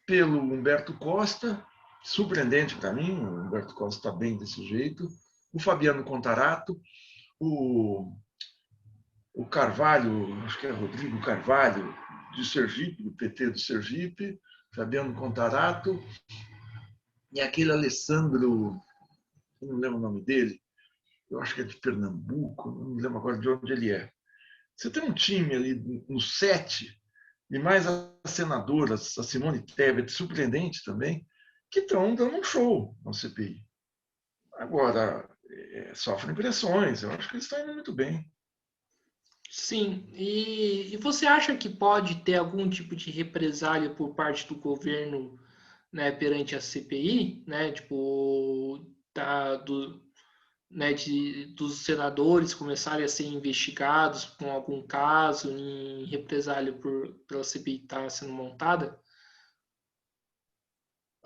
pelo Humberto Costa, surpreendente para mim, o Humberto Costa está bem desse jeito, o Fabiano Contarato, o Carvalho, acho que é Rodrigo Carvalho, de Sergipe, do PT do Sergipe, Fabiano Contarato, e aquele Alessandro, eu não lembro o nome dele, eu acho que é de Pernambuco, não me lembro agora de onde ele é. Você tem um time ali no 7, e mais as senadoras, a Simone Tebet, surpreendente também, que estão dando um show na CPI. Agora, sofrem pressões, eu acho que eles estão indo muito bem. Sim, e você acha que pode ter algum tipo de represália por parte do governo, né, perante a CPI, né, tipo, né, dos senadores começarem a ser investigados com algum caso em represália pela CPI estar sendo montada?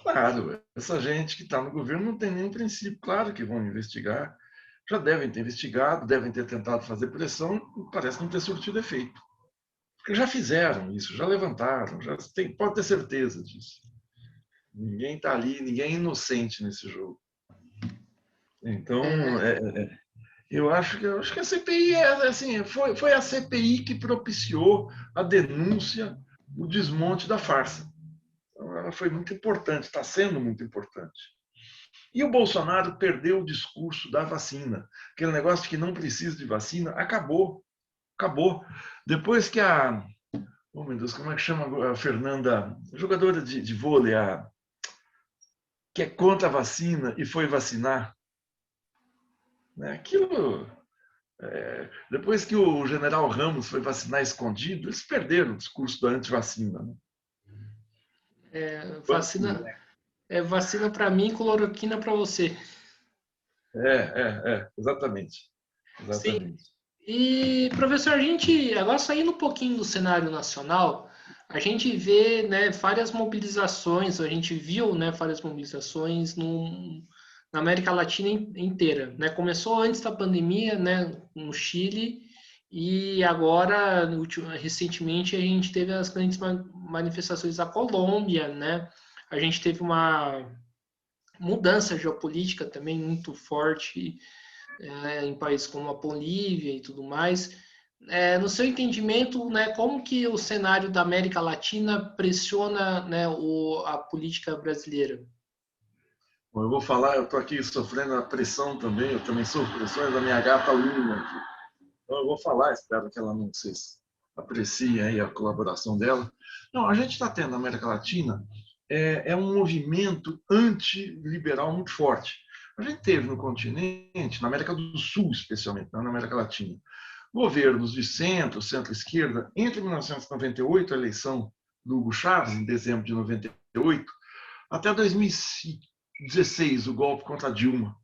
Claro, essa gente que está no governo não tem nenhum princípio. Claro que vão investigar. Já devem ter investigado, devem ter tentado fazer pressão, parece não ter surtido efeito. Porque já fizeram isso, já levantaram, pode ter certeza disso. Ninguém está ali, ninguém é inocente nesse jogo. Então, É, Eu acho que a CPI assim, foi a CPI que propiciou a denúncia, o desmonte da farsa. Então, ela foi muito importante, está sendo muito importante. E o Bolsonaro perdeu o discurso da vacina. Aquele negócio de que não precisa de vacina, acabou. Acabou. Depois que oh meu Deus, como é que chama a Fernanda, jogadora de vôlei, que é contra a vacina e foi vacinar, né? Aquilo, depois que o general Ramos foi vacinar escondido, eles perderam o discurso da antivacina. Né? Vacina, vacina para mim, cloroquina para você. Exatamente. Sim. Exatamente. E, professor, a gente, agora saindo um pouquinho do cenário nacional, a gente vê, né, várias mobilizações, a gente viu, né, várias mobilizações na América Latina inteira, né? Começou antes da pandemia, né, no Chile, e agora, recentemente, a gente teve as grandes manifestações da Colômbia, né? A gente teve uma mudança geopolítica também muito forte em países como a Bolívia e tudo mais. No seu entendimento, né, como que o cenário da América Latina pressiona, né, a política brasileira? Bom, eu vou falar, eu estou aqui sofrendo a pressão também, eu também sofro pressões da minha gata Luna aqui. Então eu vou falar, espero que ela não se aprecie aí a colaboração dela. Não, a gente está tendo na América Latina um movimento antiliberal muito forte. A gente teve no continente, na América do Sul especialmente, não na América Latina, governos de centro, centro-esquerda, entre 1998, a eleição do Hugo Chávez, em dezembro de 98, até 2016, o golpe contra Dilma.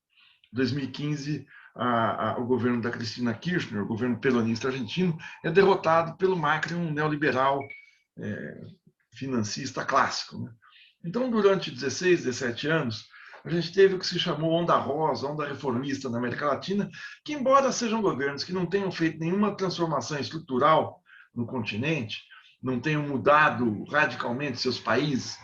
2015, o governo da Cristina Kirchner, o governo peronista argentino, é derrotado pelo Macri, um neoliberal financista clássico. Né? Então, durante 16, 17 anos, a gente teve o que se chamou onda rosa, onda reformista na América Latina, que, embora sejam governos que não tenham feito nenhuma transformação estrutural no continente, não tenham mudado radicalmente seus países,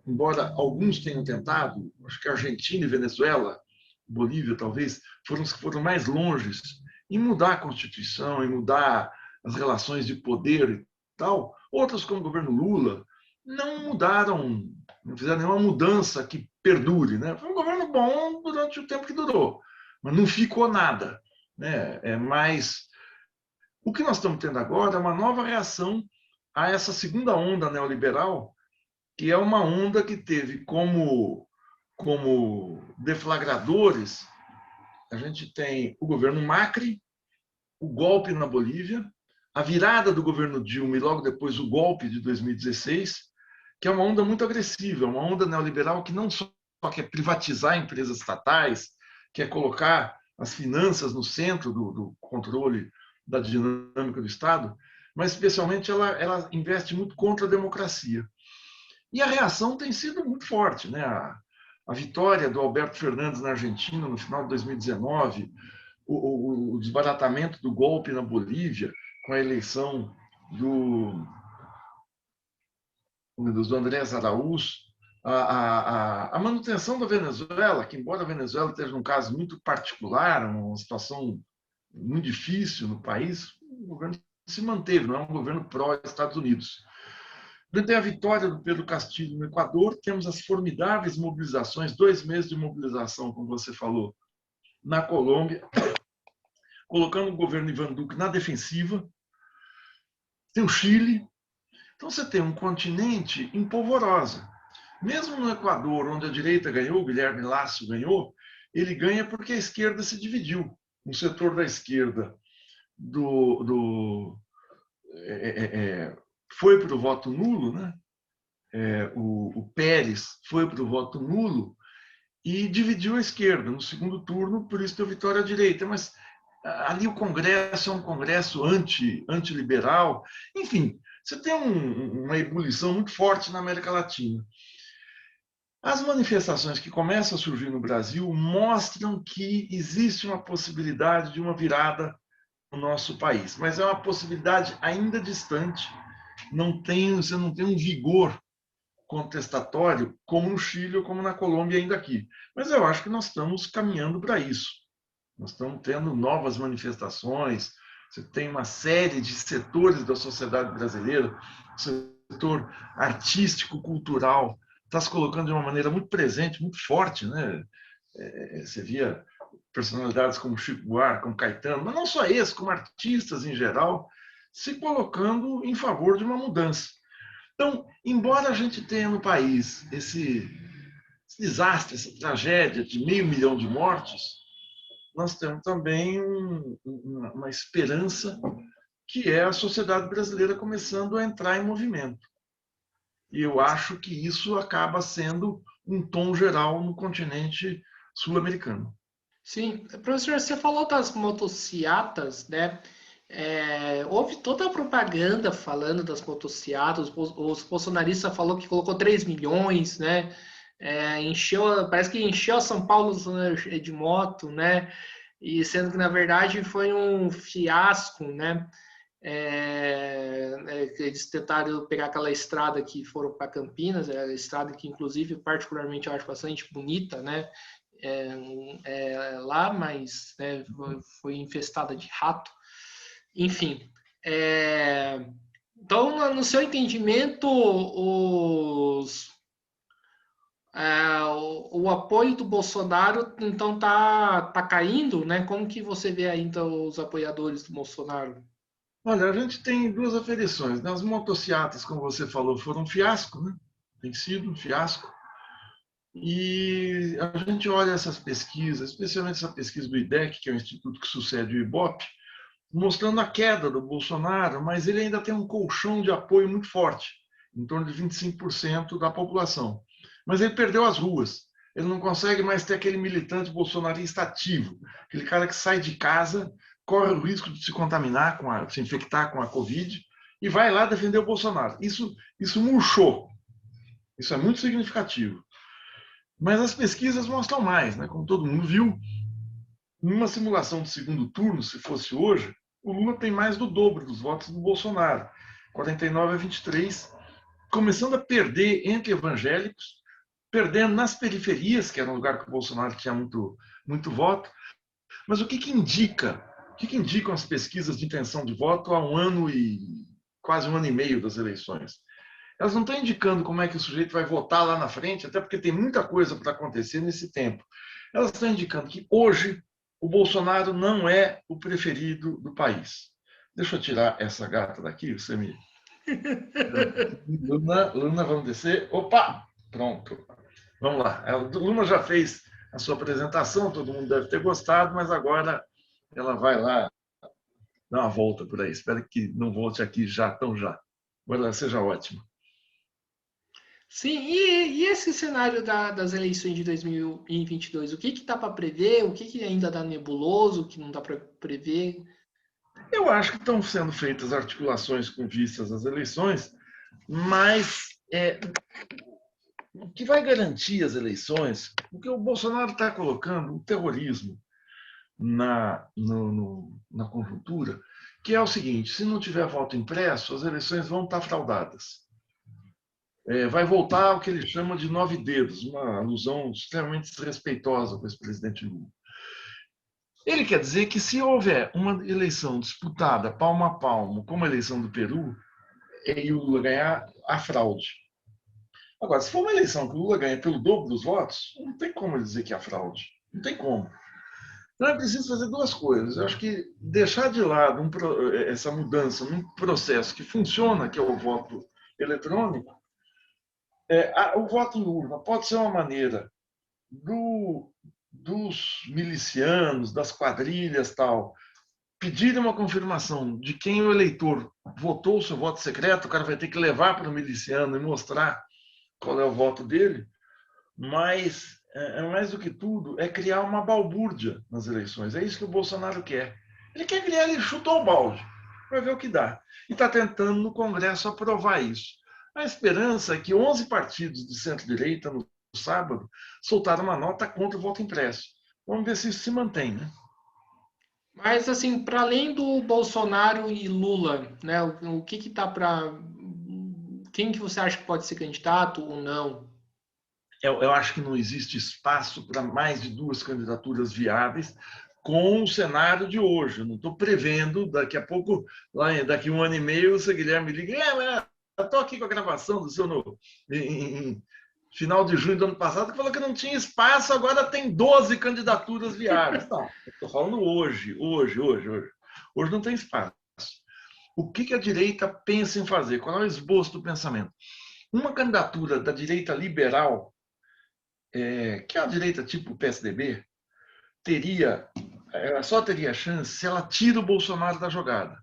embora alguns tenham tentado, acho que Argentina e Venezuela, Bolívia talvez, foram os que foram mais longes em mudar a Constituição, em mudar as relações de poder e tal. Outros, como o governo Lula, não mudaram, não fizeram nenhuma mudança que perdure. Né? Foi um governo bom durante o tempo que durou, mas não ficou nada. Né? Mas o que nós estamos tendo agora é uma nova reação a essa segunda onda neoliberal, que é uma onda que teve como deflagradores, a gente tem o governo Macri, o golpe na Bolívia, a virada do governo Dilma e logo depois o golpe de 2016, que é uma onda muito agressiva, uma onda neoliberal que não só quer privatizar empresas estatais, quer colocar as finanças no centro do controle da dinâmica do Estado, mas especialmente ela investe muito contra a democracia. E a reação tem sido muito forte. Né? A vitória do Alberto Fernandes na Argentina no final de 2019, o desbaratamento do golpe na Bolívia, com a eleição do Andrés Araújo, a manutenção da Venezuela, que embora a Venezuela esteja num caso muito particular, uma situação muito difícil no país, o governo se manteve, não é um governo pró-Estados Unidos. Tem a vitória do Pedro Castillo no Equador, temos as formidáveis mobilizações, 2 meses de mobilização, como você falou, na Colômbia, colocando o governo Ivan Duque na defensiva. Tem o Chile. Então você tem um continente em polvorosa. Mesmo no Equador, onde a direita ganhou, o Guilherme Lasso ganhou, ele ganha porque a esquerda se dividiu. Um setor da esquerda foi para o voto nulo, né? O Pérez foi para o voto nulo e dividiu a esquerda no segundo turno, por isso deu vitória à direita. Mas ali o Congresso é um Congresso antiliberal. Enfim, você tem uma ebulição muito forte na América Latina. As manifestações que começam a surgir no Brasil mostram que existe uma possibilidade de uma virada no nosso país, mas é uma possibilidade ainda distante. Você não tem um vigor contestatório como no Chile ou como na Colômbia ainda aqui. Mas eu acho que nós estamos caminhando para isso. Nós estamos tendo novas manifestações, você tem uma série de setores da sociedade brasileira, o setor artístico, cultural, está se colocando de uma maneira muito presente, muito forte, né? Você via personalidades como Chico Buarque, como Caetano, mas não só esse, como artistas em geral, se colocando em favor de uma mudança. Então, embora a gente tenha no país esse desastre, essa tragédia de 500 mil de mortos, nós temos também uma esperança que é a sociedade brasileira começando a entrar em movimento. E eu acho que isso acaba sendo um tom geral no continente sul-americano. Sim, professor, você falou das motocicletas, né? Houve toda a propaganda falando das motocicletas, os bolsonaristas falou que colocou 3 milhões, né? Parece que encheu São Paulo de moto, né? E sendo que na verdade foi um fiasco, né? Eles tentaram pegar aquela estrada que foram para Campinas, a estrada que inclusive particularmente eu acho bastante bonita, né? Lá, mas né, foi infestada de rato. Enfim, então, no seu entendimento, o apoio do Bolsonaro então tá caindo, né? Como que você vê ainda os apoiadores do Bolsonaro? Olha, a gente tem duas aferições. As motocicletas, como você falou, foram um fiasco, né? Tem sido um fiasco. E a gente olha essas pesquisas, especialmente essa pesquisa do IDEC, que é o instituto que sucede o IBOP, mostrando a queda do Bolsonaro, mas ele ainda tem um colchão de apoio muito forte, em torno de 25% da população. Mas ele perdeu as ruas. Ele não consegue mais ter aquele militante bolsonarista ativo, aquele cara que sai de casa, corre o risco de se contaminar, se infectar com a Covid, e vai lá defender o Bolsonaro. Isso murchou. Isso é muito significativo. Mas as pesquisas mostram mais, né? Como todo mundo viu, numa simulação de segundo turno, se fosse hoje, o Lula tem mais do dobro dos votos do Bolsonaro, 49-23, começando a perder entre evangélicos, perdendo nas periferias, que era um lugar que o Bolsonaro tinha muito voto. Mas o que indica? O que indicam as pesquisas de intenção de voto há quase um ano e meio das eleições? Elas não estão indicando como é que o sujeito vai votar lá na frente, até porque tem muita coisa para acontecer nesse tempo. Elas estão indicando que hoje o Bolsonaro não é o preferido do país. Deixa eu tirar essa gata daqui, você me. Luna, vamos descer. Opa! Pronto. Vamos lá. A Luna já fez a sua apresentação, todo mundo deve ter gostado, mas agora ela vai lá dar uma volta por aí. Espero que não volte aqui já, tão já. Agora seja ótimo. Sim, e esse cenário das eleições de 2022, o que dá para prever, o que ainda dá nebuloso, o que não dá para prever? Eu acho que estão sendo feitas articulações com vistas às eleições, mas o que vai garantir as eleições, porque o Bolsonaro está colocando o terrorismo na conjuntura, que é o seguinte: se não tiver voto impresso, as eleições vão estar fraudadas. Vai voltar ao que ele chama de 9 dedos, uma alusão extremamente desrespeitosa com esse presidente Lula. Ele quer dizer que se houver uma eleição disputada palmo a palmo, como a eleição do Peru, e o Lula ganhar, há fraude. Agora, se for uma eleição que o Lula ganha pelo dobro dos votos, não tem como ele dizer que há fraude. Não tem como. Então é preciso fazer duas coisas. Eu acho que deixar de lado essa mudança num processo que funciona, que é o voto eletrônico. O voto em urna pode ser uma maneira dos milicianos, das quadrilhas tal, pedirem uma confirmação de quem o eleitor votou o seu voto secreto. O cara vai ter que levar para o miliciano e mostrar qual é o voto dele, mas mais do que tudo é criar uma balbúrdia nas eleições. É isso que o Bolsonaro quer. Ele chutou o balde, vai ver o que dá. E está tentando no Congresso aprovar isso. A esperança é que 11 partidos de centro-direita, no sábado, soltaram uma nota contra o voto impresso. Vamos ver se isso se mantém, né? Mas, assim, para além do Bolsonaro e Lula, né, o que tá para... Quem que você acha que pode ser candidato ou não? Eu acho que não existe espaço para mais de duas candidaturas viáveis, com o cenário de hoje. Eu não estou prevendo, daqui a pouco, daqui 1 ano e meio, o seu Guilherme liga, eu estou aqui com a gravação do seu em final de junho do ano passado, que falou que não tinha espaço, agora tem 12 candidaturas viáveis. Não, eu estou falando hoje. Hoje não tem espaço. O que a direita pensa em fazer? Qual é o esboço do pensamento? Uma candidatura da direita liberal, que é a direita tipo PSDB, ela só teria chance se ela tira o Bolsonaro da jogada.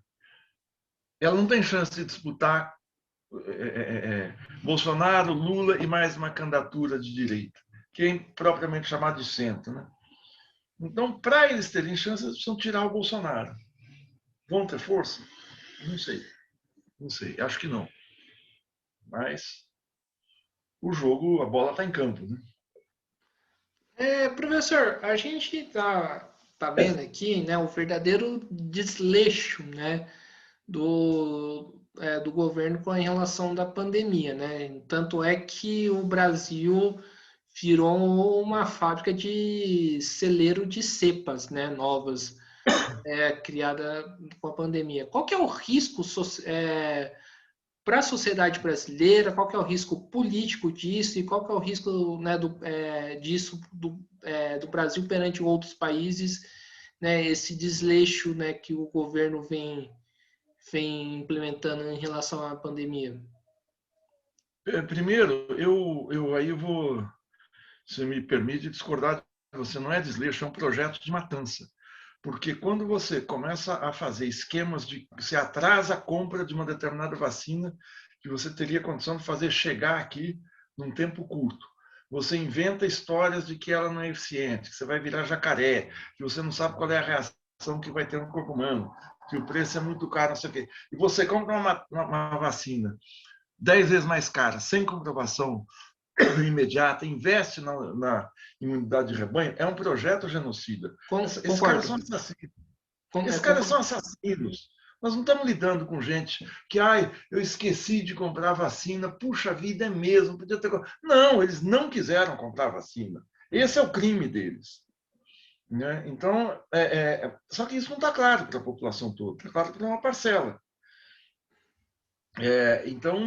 Ela não tem chance de disputar Bolsonaro, Lula e mais uma candidatura de direita, que é propriamente chamada de centro. Né? Então, para eles terem chance, eles precisam tirar o Bolsonaro. Vão ter força? Não sei, acho que não. Mas o jogo, a bola está em campo. Né? Professor, a gente tá vendo aqui, né, o verdadeiro desleixo, né, do governo com a relação da pandemia, né? Tanto é que o Brasil virou uma fábrica de celeiro de cepas, né, novas, criada com a pandemia. Qual que é o risco para a sociedade brasileira? Qual que é o risco político disso e qual que é o risco, né, disso do Brasil perante outros países, né, esse desleixo, né, que o governo vem implementando em relação à pandemia? Primeiro, aí eu vou, se me permite, discordar de você. Não é desleixo, é um projeto de matança. Porque quando você começa a fazer esquemas de você atrasa a compra de uma determinada vacina que você teria condição de fazer chegar aqui num tempo curto. Você inventa histórias de que ela não é eficiente, que você vai virar jacaré, que você não sabe qual é a reação que vai ter no corpo humano, que o preço é muito caro, não sei o quê. E você compra uma vacina 10 vezes mais cara, sem comprovação imediata, investe na imunidade de rebanho, é um projeto genocida. Esses caras são assassinos. Esses caras são assassinos. Nós não estamos lidando com gente que, eu esqueci de comprar vacina, puxa vida, é mesmo, podia ter. Não, eles não quiseram comprar vacina. Esse é o crime deles. Né? Então, só que isso não está claro para a população toda, está claro para uma parcela. Então,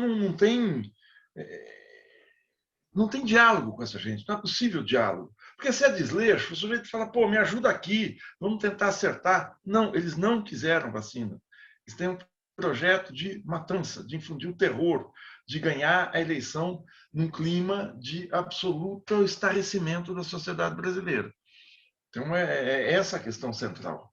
não tem diálogo com essa gente, não é possível diálogo. Porque se é desleixo, o sujeito fala, pô, me ajuda aqui, vamos tentar acertar. Não, eles não quiseram vacina. Eles têm um projeto de matança, de infundir o terror, de ganhar a eleição num clima de absoluto estarrecimento da sociedade brasileira. Então, é essa a questão central.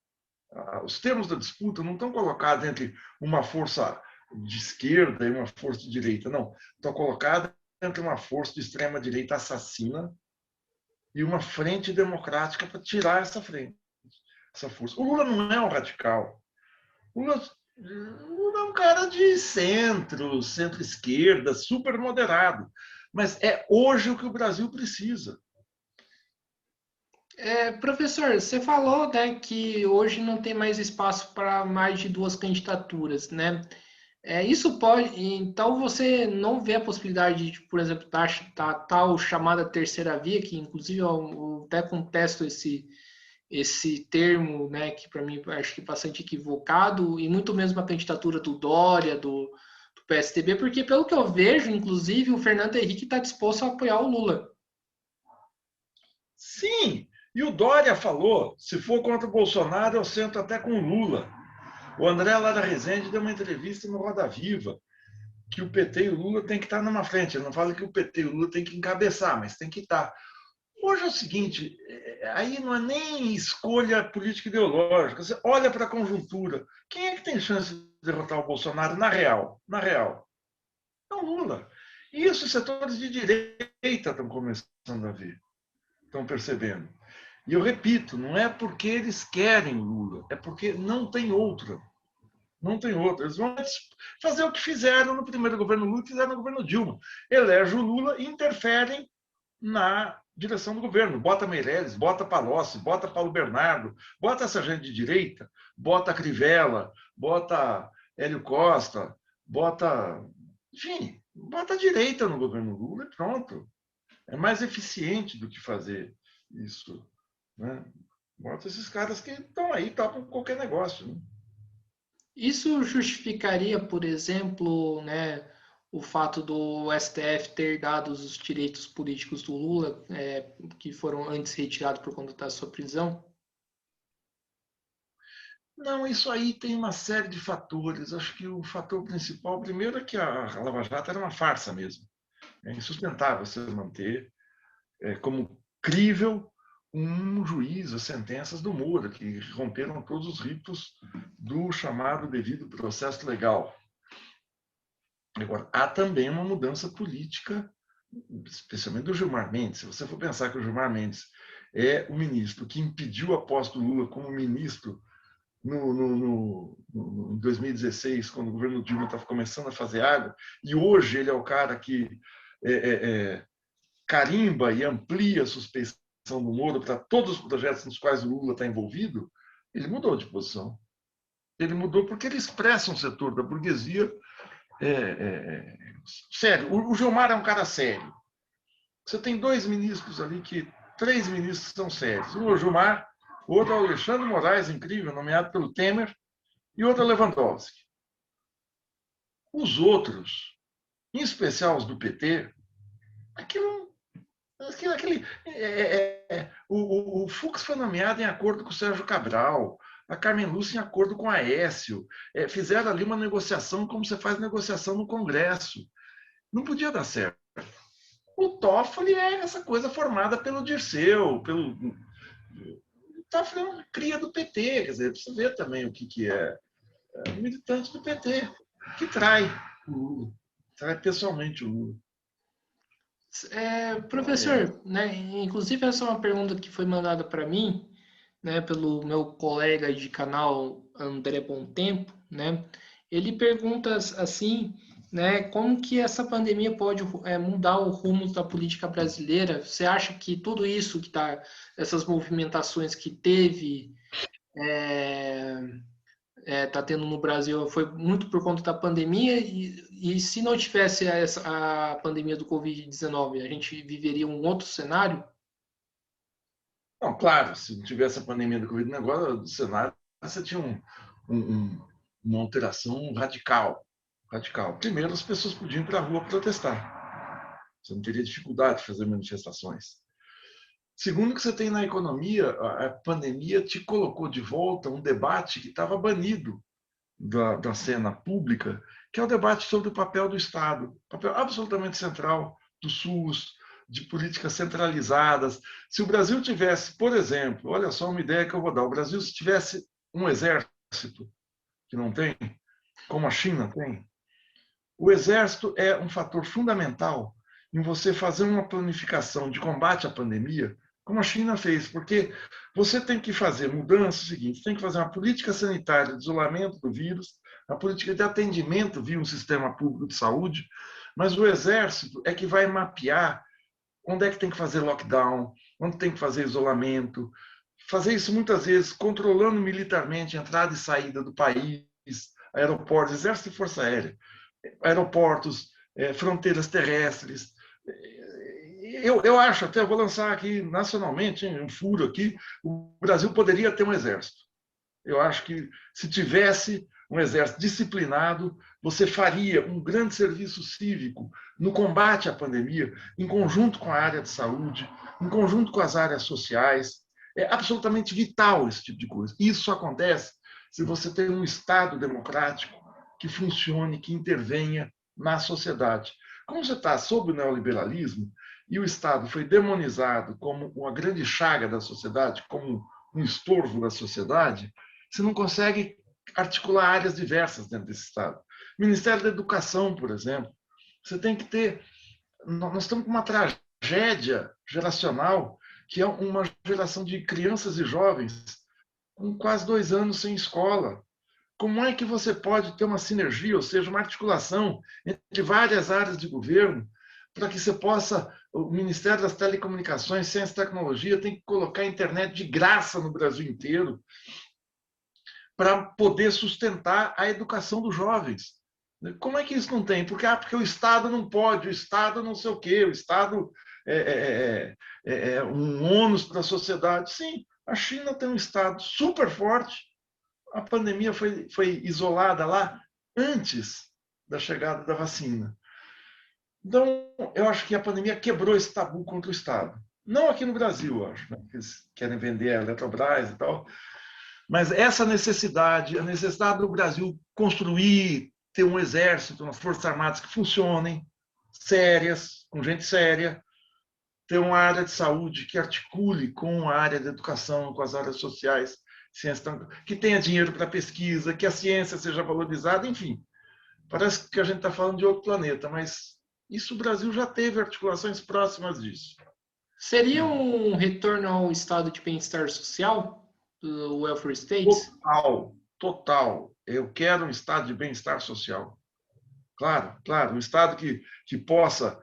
Os termos da disputa não estão colocados entre uma força de esquerda e uma força de direita, não. Estão colocados entre uma força de extrema-direita assassina e uma frente democrática para tirar essa força. O Lula não é um radical. O Lula é um cara de centro-esquerda, super moderado. Mas é hoje o que o Brasil precisa. Professor, você falou, né, que hoje não tem mais espaço para mais de 2 candidaturas, né? Isso pode, então você não vê a possibilidade de, por exemplo, tal chamada terceira via, que inclusive eu até contesto esse termo, né, que para mim acho que é bastante equivocado, e muito mesmo a candidatura do Dória, do PSDB, porque pelo que eu vejo, inclusive, o Fernando Henrique está disposto a apoiar o Lula. Sim, e o Dória falou, se for contra o Bolsonaro, eu sento até com o Lula. O André Lara Rezende deu uma entrevista no Roda Viva, que o PT e o Lula tem que estar numa frente. Ele não fala que o PT e o Lula tem que encabeçar, mas tem que estar. Hoje é o seguinte, aí não é nem escolha política ideológica. Você olha para a conjuntura. Quem é que tem chance de derrotar o Bolsonaro na real? Na real. É o Lula. E isso os setores de direita estão começando a ver, estão percebendo. E eu repito, não é porque eles querem Lula, é porque não tem outra. Não tem outra. Eles vão fazer o que fizeram no primeiro governo Lula e fizeram no governo Dilma. Elege o Lula e interferem na direção do governo. Bota Meirelles, bota Palocci, bota Paulo Bernardo, bota essa gente de direita, bota Crivella, bota Hélio Costa, bota... Enfim, bota a direita no governo Lula e pronto. É mais eficiente do que fazer isso. Né? Bota esses caras que estão aí, topam qualquer negócio. Né? Isso justificaria, por exemplo, né, o fato do STF ter dado os direitos políticos do Lula, que foram antes retirados por conta da sua prisão? Não, isso aí tem uma série de fatores. Acho que o fator principal, primeiro, é que a Lava Jato era uma farsa mesmo. É insustentável você manter como crível um juiz, as sentenças do Moura, que romperam todos os ritos do chamado devido processo legal. Agora, há também uma mudança política, especialmente do Gilmar Mendes. Se você for pensar que o Gilmar Mendes é o ministro que impediu a posse do Lula como ministro em 2016, quando o governo Dilma estava começando a fazer água, e hoje ele é o cara que é, é, carimba e amplia a suspeição do Moro para todos os projetos nos quais o Lula está envolvido, ele mudou de posição. Ele mudou porque ele expressa um setor da burguesia sério. O Gilmar é um cara sério. Você tem dois ministros ali três ministros são sérios. Um é o Gilmar, o outro é o Alexandre Moraes, incrível, nomeado pelo Temer, e outro é o Lewandowski. Os outros, em especial os do PT, o Fux foi nomeado em acordo com o Sérgio Cabral, a Carmen Lúcia em acordo com a Aécio. Fizeram ali uma negociação como você faz negociação no Congresso. Não podia dar certo. O Toffoli é essa coisa formada pelo Dirceu, O Toffoli é uma cria do PT, quer dizer, precisa ver também o que é. É um militante do PT, que trai o Lula, trai pessoalmente o Lula. Professor, né, inclusive essa é uma pergunta que foi mandada para mim, né, pelo meu colega de canal André Tempo, né? Ele pergunta assim, né, como que essa pandemia pode mudar o rumo da política brasileira? Você acha que tudo isso que tá, essas movimentações que teve, tá tendo no Brasil foi muito por conta da pandemia e se não tivesse a pandemia do Covid-19, a gente viveria um outro cenário? Não, claro, se não tivesse a pandemia do Covid, agora do cenário, você tinha uma alteração radical. Radical. Primeiro, as pessoas podiam ir para a rua protestar. Você não teria dificuldade de fazer manifestações. Segundo, que você tem na economia, a pandemia te colocou de volta um debate que estava banido da cena pública, que é o debate sobre o papel do Estado, papel absolutamente central do SUS, de políticas centralizadas. Se o Brasil tivesse, por exemplo, olha só uma ideia que eu vou dar, o Brasil se tivesse um exército, que não tem, como a China tem, o exército é um fator fundamental em você fazer uma planificação de combate à pandemia, como a China fez, porque você tem que fazer mudanças seguintes, tem que fazer uma política sanitária de isolamento do vírus, a política de atendimento via um sistema público de saúde, mas o exército é que vai mapear onde é que tem que fazer lockdown, onde tem que fazer isolamento, fazer isso muitas vezes controlando militarmente a entrada e saída do país, aeroportos, exército e força aérea, aeroportos, fronteiras terrestres. Eu acho, até vou lançar aqui nacionalmente, um furo aqui, o Brasil poderia ter um exército. Eu acho que se tivesse um exército disciplinado, você faria um grande serviço cívico no combate à pandemia, em conjunto com a área de saúde, em conjunto com as áreas sociais. É absolutamente vital esse tipo de coisa. Isso acontece se você tem um Estado democrático que funcione, que intervenha na sociedade. Como você está sob o neoliberalismo e o Estado foi demonizado como uma grande chaga da sociedade, como um estorvo da sociedade, você não consegue articular áreas diversas dentro desse Estado. Ministério da Educação, por exemplo, você tem que ter. Nós estamos com uma tragédia geracional, que é uma geração de crianças e jovens com quase 2 anos sem escola. Como é que você pode ter uma sinergia, ou seja, uma articulação entre várias áreas de governo, para que você possa, o Ministério das Telecomunicações, Ciência e Tecnologia, tem que colocar a internet de graça no Brasil inteiro, para poder sustentar a educação dos jovens. Como é que isso não tem? Porque o Estado não pode, o Estado não sei o quê, o Estado é um ônus para a sociedade. Sim, A China tem um Estado super forte, a pandemia foi isolada lá antes da chegada da vacina. Então, eu acho que a pandemia quebrou esse tabu contra o Estado. Não aqui no Brasil, eu acho, né? Eles querem vender a Eletrobras e tal. Mas essa necessidade, a necessidade do Brasil construir, ter um exército, umas forças armadas que funcionem, sérias, com gente séria, ter uma área de saúde que articule com a área da educação, com as áreas sociais, que tenha dinheiro para pesquisa, que a ciência seja valorizada, enfim. Parece que a gente está falando de outro planeta, mas isso o Brasil já teve articulações próximas disso. Seria um retorno ao estado de bem-estar social do welfare states? Total, total. Eu quero um estado de bem-estar social. Claro, claro, um estado que possa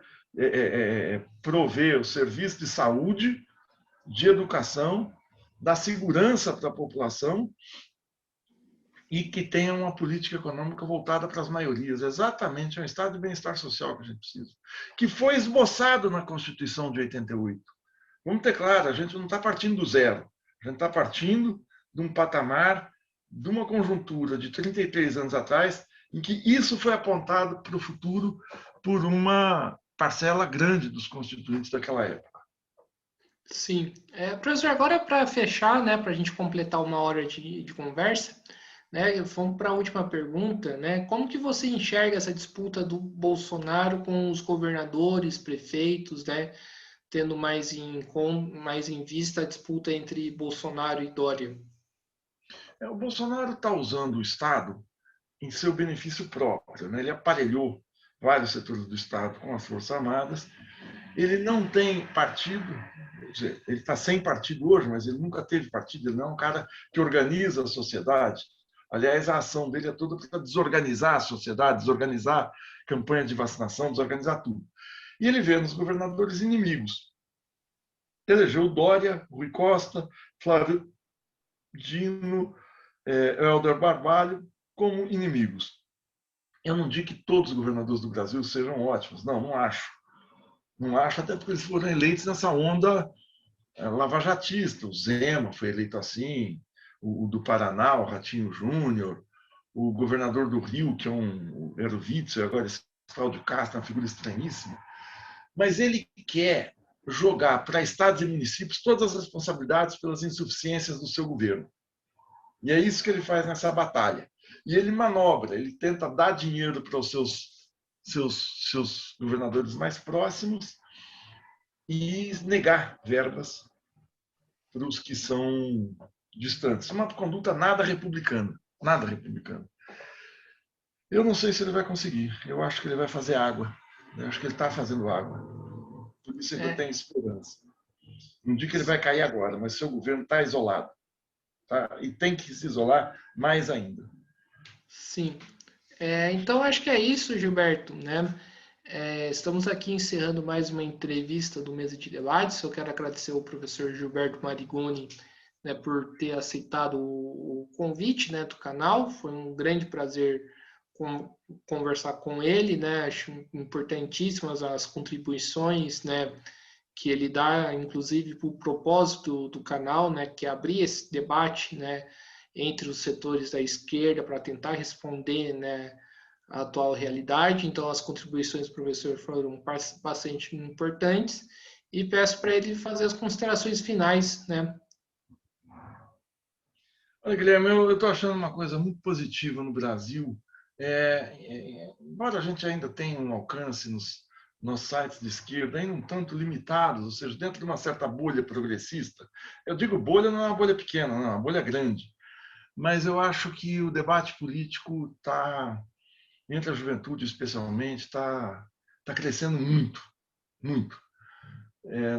prover o serviço de saúde, de educação, da segurança para a população e que tenha uma política econômica voltada para as maiorias. Exatamente, é um estado de bem-estar social que a gente precisa. Que foi esboçado na Constituição de 88. Vamos ter claro, a gente não está partindo do zero. A gente está partindo de um patamar, de uma conjuntura de 33 anos atrás, em que isso foi apontado para o futuro por uma parcela grande dos constituintes daquela época. Sim. Professor, agora para fechar, né, para a gente completar uma hora de conversa, né, vamos para a última pergunta, né? Como que você enxerga essa disputa do Bolsonaro com os governadores, prefeitos, né, tendo mais em vista a disputa entre Bolsonaro e Dória? O Bolsonaro está usando o Estado em seu benefício próprio, né? Ele aparelhou vários setores do Estado com as Forças Armadas. Ele não tem partido, ele está sem partido hoje, mas ele nunca teve partido, ele não é um cara que organiza a sociedade. Aliás, a ação dele é toda para desorganizar a sociedade, desorganizar campanha de vacinação, desorganizar tudo. E ele vê nos governadores inimigos. Elegeu Dória, Rui Costa, Flávio Dino, Helder Barbalho como inimigos. Eu não digo que todos os governadores do Brasil sejam ótimos, não acho. Não acho, até porque eles foram eleitos nessa onda lavajatista. O Zema foi eleito assim, o do Paraná, o Ratinho Júnior, o governador do Rio, que era o Witzel, agora esse Cláudio Castro, uma figura estranhíssima. Mas ele quer jogar para estados e municípios todas as responsabilidades pelas insuficiências do seu governo. E é isso que ele faz nessa batalha. E ele manobra, ele tenta dar dinheiro para os seus governadores mais próximos e negar verbas para os que são distantes. É uma conduta nada republicana, nada republicana. Eu não sei se ele vai conseguir. Eu acho que ele vai fazer água. Eu acho que ele está fazendo água. Por isso eu tenho esperança. Não digo que ele vai cair agora, mas seu governo está isolado. Tá? E tem que se isolar mais ainda. Sim. Então, acho que é isso, Gilberto, né? Estamos aqui encerrando mais uma entrevista do Mesa de Debates. Eu quero agradecer ao professor Gilberto Marigoni, né, por ter aceitado o convite, né, do canal. Foi um grande prazer conversar com ele, né? Acho importantíssimas as contribuições, né, que ele dá, inclusive, para o propósito do canal, né, que é abrir esse debate, né, entre os setores da esquerda para tentar responder, né, a atual realidade. Então, as contribuições do professor foram bastante importantes e peço para ele fazer as considerações finais, né? Olha, Guilherme, eu estou achando uma coisa muito positiva no Brasil. Embora a gente ainda tenha um alcance nos sites de esquerda, ainda um tanto limitados, ou seja, dentro de uma certa bolha progressista. Eu digo bolha, não é uma bolha pequena, não, é uma bolha grande. Mas eu acho que o debate político está, entre a juventude especialmente, está crescendo muito, muito.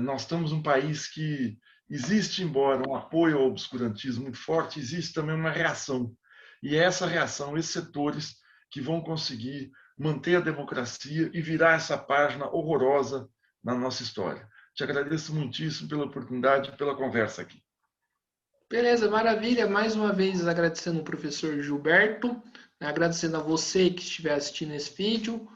Nós estamos num país que existe, embora um apoio ao obscurantismo muito forte, existe também uma reação. E é essa reação, esses setores que vão conseguir manter a democracia e virar essa página horrorosa na nossa história. Te agradeço muitíssimo pela oportunidade e pela conversa aqui. Beleza, maravilha. Mais uma vez agradecendo o professor Gilberto, né, agradecendo a você que estiver assistindo esse vídeo.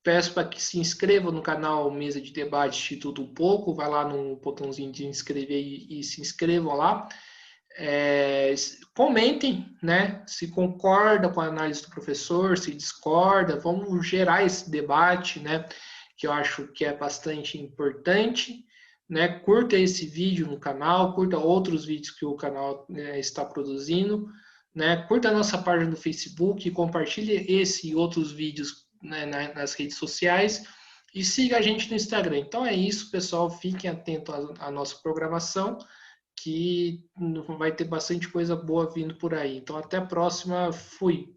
Peço para que se inscreva no canal Mesa de Debate Instituto Um Pouco, vai lá no botãozinho de inscrever e se inscrevam lá. Comentem, né? Se concorda com a análise do professor, se discorda, vamos gerar esse debate, né? Que eu acho que é bastante importante, né? Curta esse vídeo no canal, curta outros vídeos que o canal está produzindo, né? Curta a nossa página no Facebook, compartilhe esse e outros vídeos, né, nas redes sociais e siga a gente no Instagram. Então é isso, pessoal. Fiquem atentos à nossa programação, que vai ter bastante coisa boa vindo por aí. Então, até a próxima. Fui.